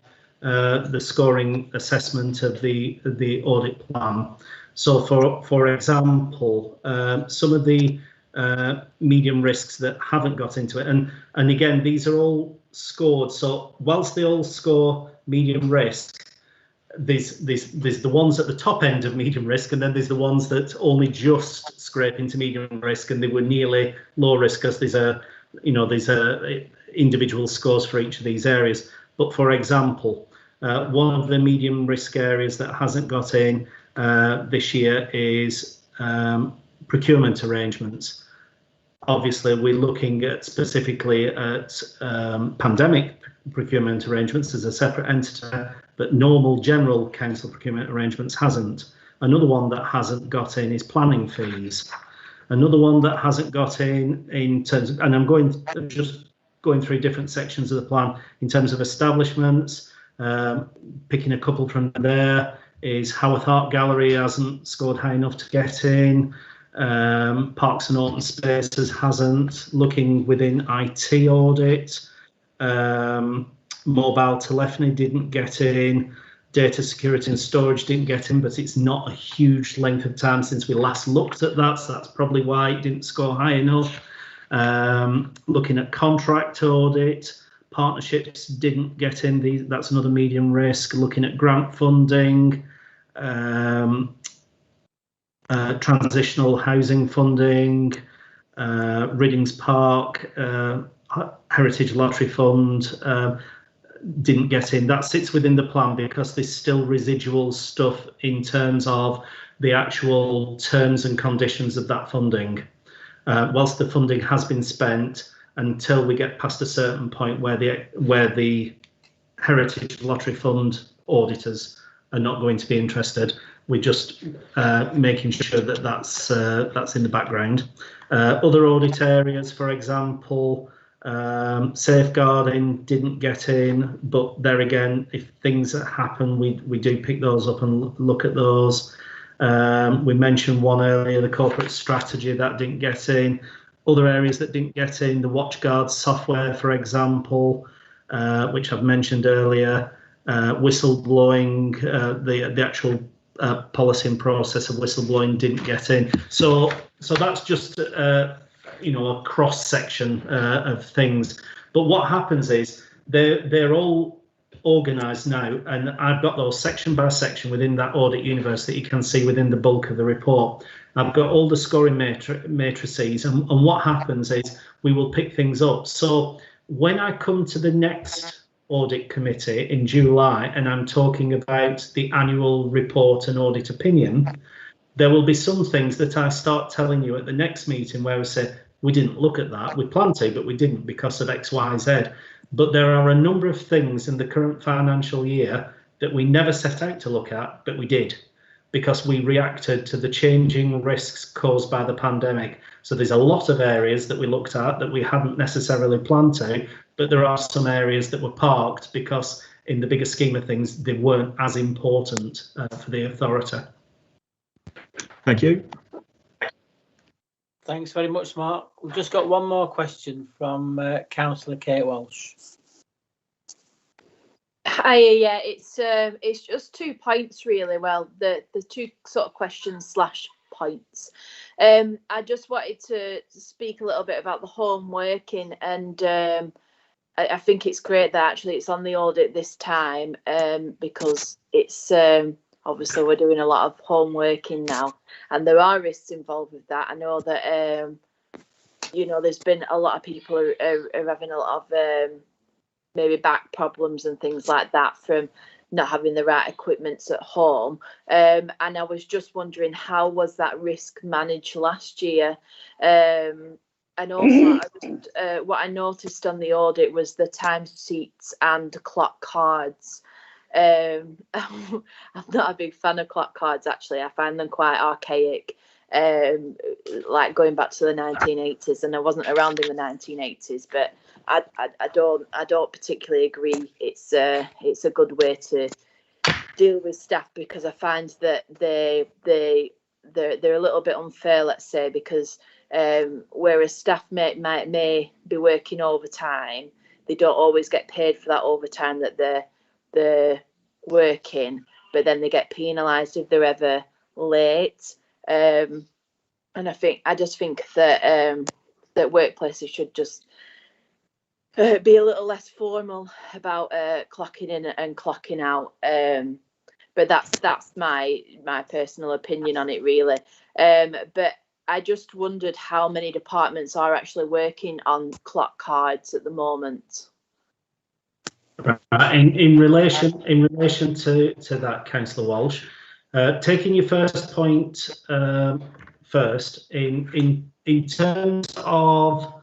scoring assessment of the audit plan. So, for example, some of the medium risks that haven't got into it, and again, these are all scored. So, whilst they all score medium risk, there's the ones at the top end of medium risk, and then there's the ones that only just scrape into medium risk, and they were nearly low risk because there's individual scores for each of these areas. But for example, one of the medium risk areas that hasn't got in this year is procurement arrangements. Obviously, we're looking at specifically at pandemic procurement arrangements as a separate entity, but normal general council procurement arrangements hasn't. Another one that hasn't got in is planning fees. Another one that hasn't got in terms of, and I'm just going through different sections of the plan in terms of establishments, picking a couple from there, is Haworth Art Gallery hasn't scored high enough to get in. Parks and Open Spaces hasn't. Looking within IT audit, mobile telephony didn't get in. Data security and storage didn't get in, but it's not a huge length of time since we last looked at that, so that's probably why it didn't score high enough. Looking at contract audit, partnerships didn't get in. That's another medium risk. Looking at grant funding, transitional housing funding, Riddings Park, Heritage Lottery Fund didn't get in. That sits within the plan because there's still residual stuff in terms of the actual terms and conditions of that funding. Whilst the funding has been spent, until we get past a certain point where the Heritage Lottery Fund auditors are not going to be interested, we're just making sure that that's in the background. Other audit areas, for example, safeguarding didn't get in, but there again, if things happen, we do pick those up and look at those. We mentioned one earlier, the corporate strategy, that didn't get in. Other areas that didn't get in, the WatchGuard software, for example, which I've mentioned earlier, whistleblowing, the actual policy and process of whistleblowing didn't get in. So that's just a cross section of things. But what happens is they're all organised now, and I've got those section by section within that audit universe that you can see within the bulk of the report. I've got all the scoring matrices, and what happens is we will pick things up. So when I come to the next audit committee in July and I'm talking about the annual report and audit opinion, there will be some things that I start telling you at the next meeting where we say, we didn't look at that, we planned to, but we didn't because of X, Y, Z. But there are a number of things in the current financial year that we never set out to look at, but we did, because we reacted to the changing risks caused by the pandemic. So there's a lot of areas that we looked at that we hadn't necessarily planned to, but there are some areas that were parked because in the bigger scheme of things, they weren't as important for the authority. Thank you. Thanks very much, Mark. We've just got one more question from Councillor Kate Walsh. Hi, yeah, it's just 2 points really. Well, the two sort of questions / points. I just wanted to speak a little bit about the home working, and I think it's great that actually it's on the audit this time, because it's obviously we're doing a lot of home working now, and there are risks involved with that. I know that there's been a lot of people who are having a lot of maybe back problems and things like that from not having the right equipment at home, and I was just wondering, how was that risk managed last year? And also, what I noticed on the audit was the timesheets and clock cards. I'm not a big fan of clock cards, actually. I find them quite archaic. like going back to the 1980s, and I wasn't around in the 1980s, but I don't particularly agree it's a good way to deal with staff, because I find that they're a little bit unfair, let's say, because whereas staff may be working overtime, they don't always get paid for that overtime that they're working, but then they get penalised if they're ever late. And I just think that that workplaces should just be a little less formal about clocking in and clocking out. But that's my personal opinion on it, really. But I just wondered how many departments are actually working on clock cards at the moment. In relation to that, Councillor Walsh, taking your first point first, in terms of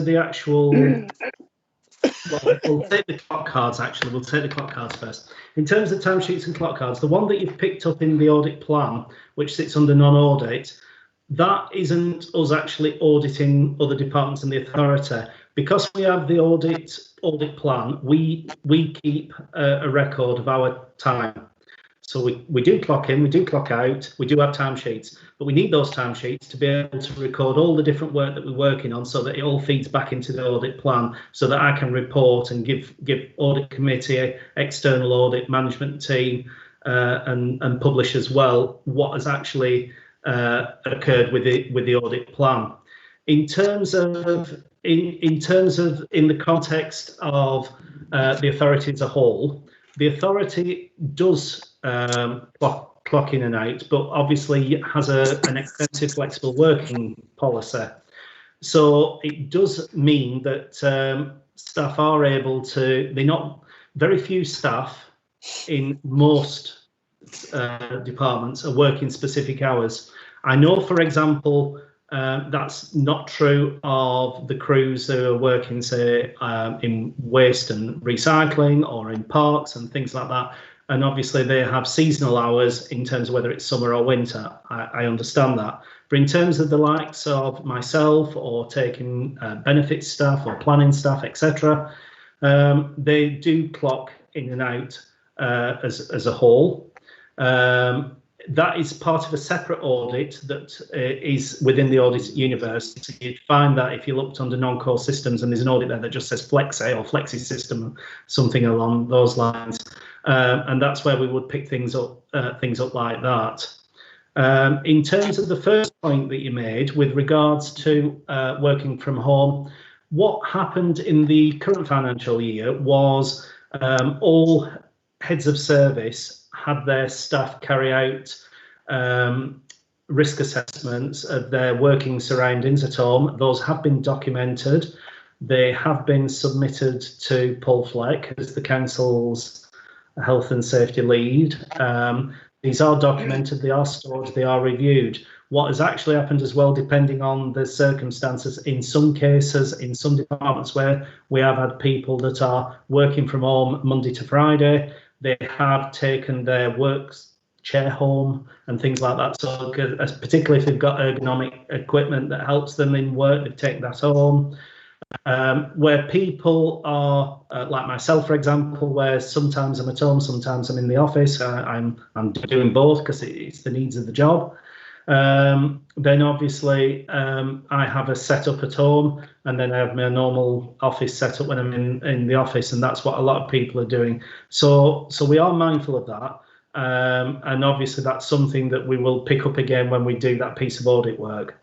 the actual, well, we'll take the clock cards. Actually, we'll take the clock cards first. In terms of timesheets and clock cards, the one that you've picked up in the audit plan, which sits under non-audit, that isn't us actually auditing other departments in the authority. Because we have the audit plan, we keep a record of our time. So we do clock in, we do clock out, we do have timesheets, but we need those timesheets to be able to record all the different work that we're working on, so that it all feeds back into the audit plan, so that I can report and give audit committee, external audit management team, and publish as well what has actually occurred with the audit plan. In terms of in the context of the authority as a whole, the authority does clock in and out, but obviously has an extensive flexible working policy. So it does mean that staff are able to, very few staff in most departments are working specific hours. I know, for example, that's not true of the crews who are working, say, in waste and recycling or in parks and things like that. And obviously they have seasonal hours in terms of whether it's summer or winter. I understand that. But in terms of the likes of myself or taking benefits staff or planning staff, etc., they do clock in and out as a whole. That is part of a separate audit that is within the audit universe. So you'd find that if you looked under non-core systems, and there's an audit there that just says Flexi or Flexi system, something along those lines, and that's where we would pick things up like that. In terms of the first point that you made with regards to working from home, what happened in the current financial year was all heads of service had their staff carry out risk assessments of their working surroundings at home. Those have been documented. They have been submitted to Paul Fleck as the council's health and safety lead. These are documented, they are stored, they are reviewed. What has actually happened as well, depending on the circumstances, in some cases, in some departments where we have had people that are working from home Monday to Friday, they have taken their work chair home and things like that. So particularly if they've got ergonomic equipment that helps them in work, they've taken that home. Where people are, like myself, for example, where sometimes I'm at home, sometimes I'm in the office, I'm doing both because it's the needs of the job. Then obviously I have a setup at home, and then I have my normal office setup when I'm in the office, and that's what a lot of people are doing. So we are mindful of that, and obviously that's something that we will pick up again when we do that piece of audit work.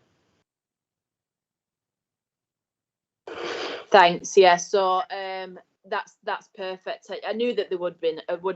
Thanks. Yeah. So that's perfect. I knew that there would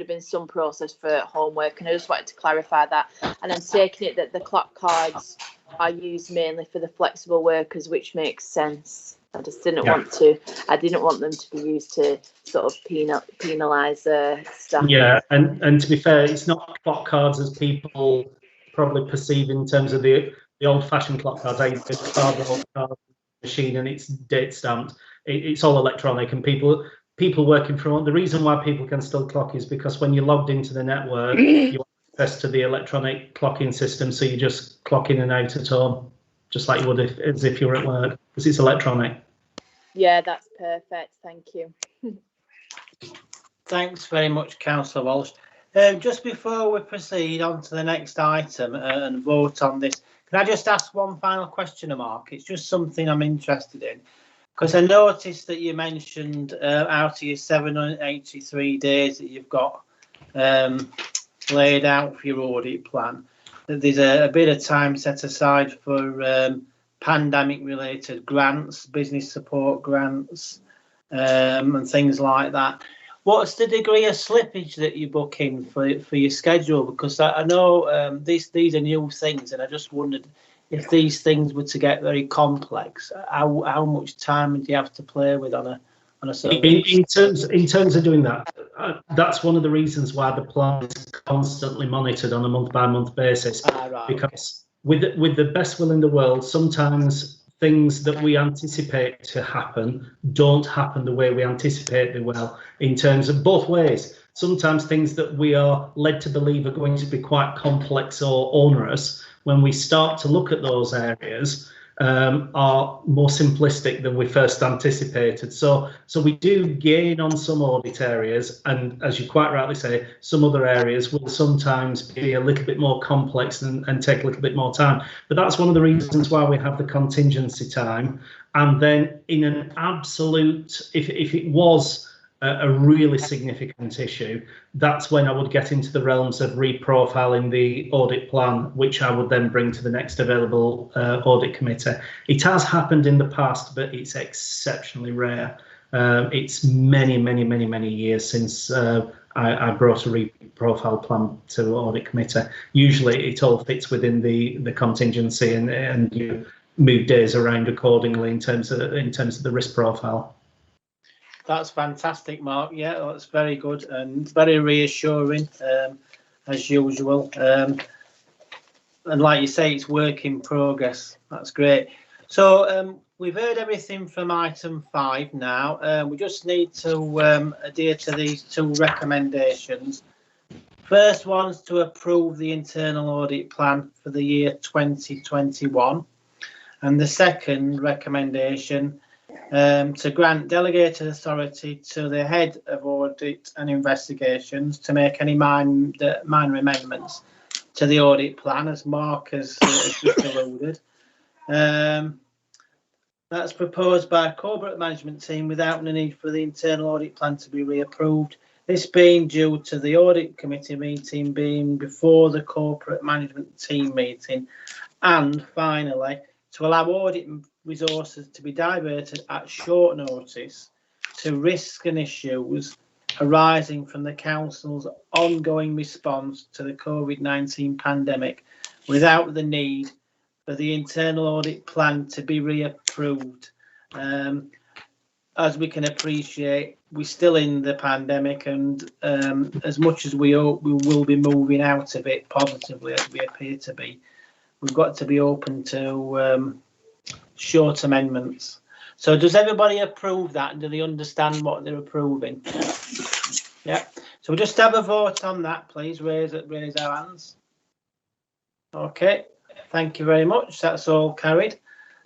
have been some process for homework, and I just wanted to clarify that. And I'm taking it that the clock cards are used mainly for the flexible workers, which makes sense. I just didn't want them to be used to sort of penalise staff. Yeah, and to be fair, it's not clock cards as people probably perceive in terms of the old-fashioned clock cards. It's a cardboard card machine and it's date stamped. It's all electronic, and people working from home. The reason why people can still clock is because when you're logged into the network, you have to access to the electronic clocking system, so you just clock in and out at home, just like you would as if you were at work, because it's electronic. Yeah, that's perfect. Thank you. Thanks very much, Councillor Walsh. Just before we proceed on to the next item and vote on this, can I just ask one final question, Mark? It's just something I'm interested in, because I noticed that you mentioned out of your 783 days that you've got laid out for your audit plan, that there's a bit of time set aside for pandemic-related grants, business support grants, and things like that. What's the degree of slippage that you book in for your schedule? Because I know these are new things, and I just wondered if these things were to get very complex, how much time do you have to play with on a certain? In terms of doing that, that's one of the reasons why the plan is constantly monitored on a month-by-month basis. Right, because with the best will in the world, sometimes things that we anticipate to happen don't happen the way we anticipate they will, in terms of both ways. Sometimes things that we are led to believe are going to be quite complex or onerous, when we start to look at those areas, are more simplistic than we first anticipated. So we do gain on some audit areas, and as you quite rightly say, some other areas will sometimes be a little bit more complex and take a little bit more time. But that's one of the reasons why we have the contingency time. And then in an absolute, if it was a really significant issue, that's when I would get into the realms of reprofiling the audit plan, which I would then bring to the next available audit committee. It has happened in the past, but it's exceptionally rare. It's many years since I brought a reprofile plan to audit committee. Usually it all fits within the contingency, and you move days around accordingly in terms of the risk profile. That's fantastic, Mark. Yeah, that's very good and very reassuring, as usual. And like you say, it's work in progress. That's great. So we've heard everything from item 5 now. We just need to adhere to these 2 recommendations. First one's to approve the internal audit plan for the year 2021. And the second recommendation, to grant delegated authority to the head of audit and investigations to make any minor amendments to the audit plan, as Mark has just alluded. That's proposed by a corporate management team without the need for the internal audit plan to be reapproved. This being due to the audit committee meeting being before the corporate management team meeting. And finally, to allow audit resources to be diverted at short notice to risks and issues arising from the council's ongoing response to the COVID-19 pandemic without the need for the internal audit plan to be reapproved. As we can appreciate, we're still in the pandemic, and as much as we hope we will be moving out of it positively, as we appear to be, we've got to be open to short amendments. So does everybody approve that, and do they understand what they're approving? Yeah. So we'll just have a vote on that, please. Raise our hands. Okay. Thank you very much. That's all carried.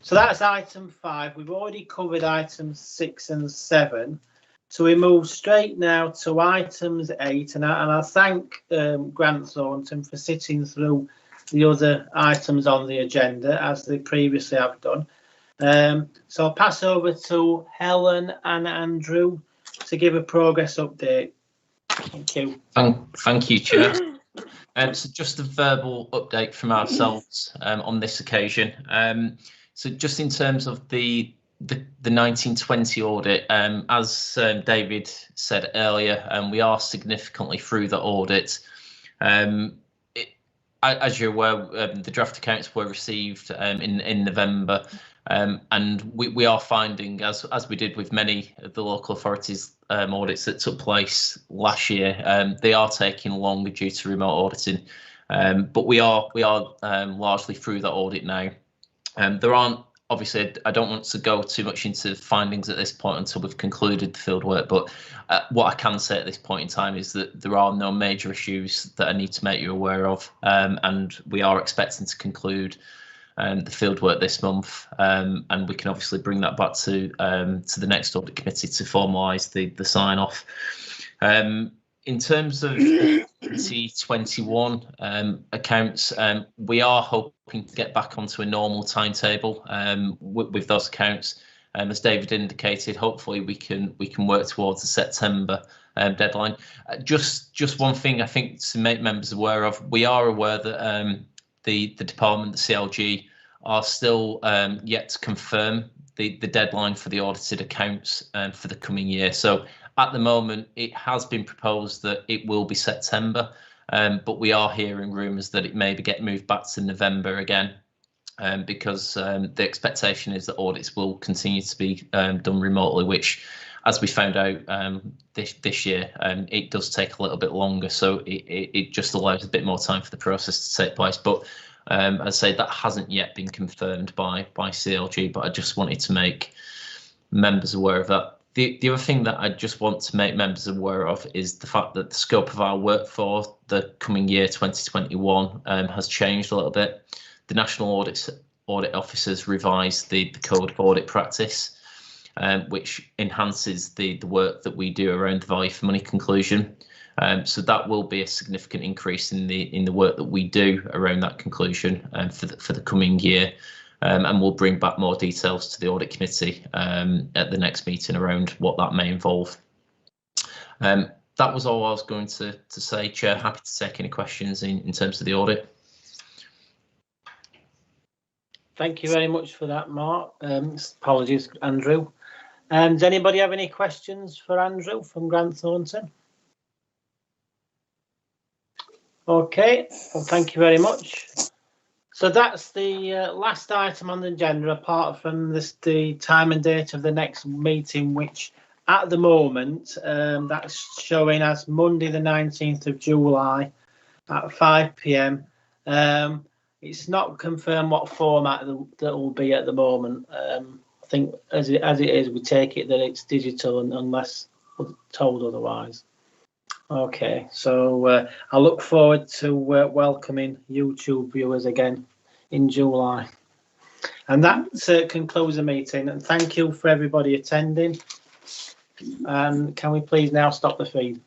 So that's item 5. We've already covered items 6 and 7. So we move straight now to items 8. And I thank Grant Thornton for sitting through the other items on the agenda as they previously have done. So I'll pass over to Helen and Andrew to give a progress update. Thank you. Thank you, Chair. So just a verbal update from ourselves on this occasion. So just in terms of the 1920 audit, as David said earlier, we are significantly through the audit. As you're aware, the draft accounts were received in November, and we are finding, as we did with many of the local authorities audits that took place last year, they are taking longer due to remote auditing. But we are largely through that audit now. There aren't obviously I don't want to go too much into findings at this point until we've concluded the field work, but what I can say at this point in time is that there are no major issues that I need to make you aware of, and we are expecting to conclude the field work this month, and we can obviously bring that back to the next audit committee to formalise the sign off. In terms of 2021 accounts, we are hoping to get back onto a normal timetable with those accounts. As David indicated, hopefully we can work towards the September deadline. Just one thing I think to make members aware of: we are aware that the department, the CLG, are still yet to confirm the deadline for the audited accounts for the coming year. So at the moment, it has been proposed that it will be September, but we are hearing rumours that it may get moved back to November again, because the expectation is that audits will continue to be done remotely, which, as we found out this year, it does take a little bit longer. So it just allows a bit more time for the process to take place. But as I say, that hasn't yet been confirmed by CLG, but I just wanted to make members aware of that. The other thing that I just want to make members aware of is the fact that the scope of our work for the coming year 2021 has changed a little bit. The National Audit Officers revised the Code of Audit Practice, which enhances the work that we do around the value for money conclusion. So that will be a significant increase in the work that we do around that conclusion for the coming year. And we'll bring back more details to the audit committee at the next meeting around what that may involve. That was all I was going to say, Chair. Happy to take any questions in terms of the audit. Thank you very much for that, Mark. Apologies, Andrew. Does anybody have any questions for Andrew from Grant Thornton? Okay, well, thank you very much. So that's the last item on the agenda, apart from the time and date of the next meeting, which at the moment that's showing as Monday the 19th of July at 5 p.m. It's not confirmed what format that will be at the moment. I think as it is, we take it that it's digital unless told otherwise. Okay, so I look forward to welcoming YouTube viewers again in July. And that concludes the meeting. And thank you for everybody attending. And can we please now stop the feed?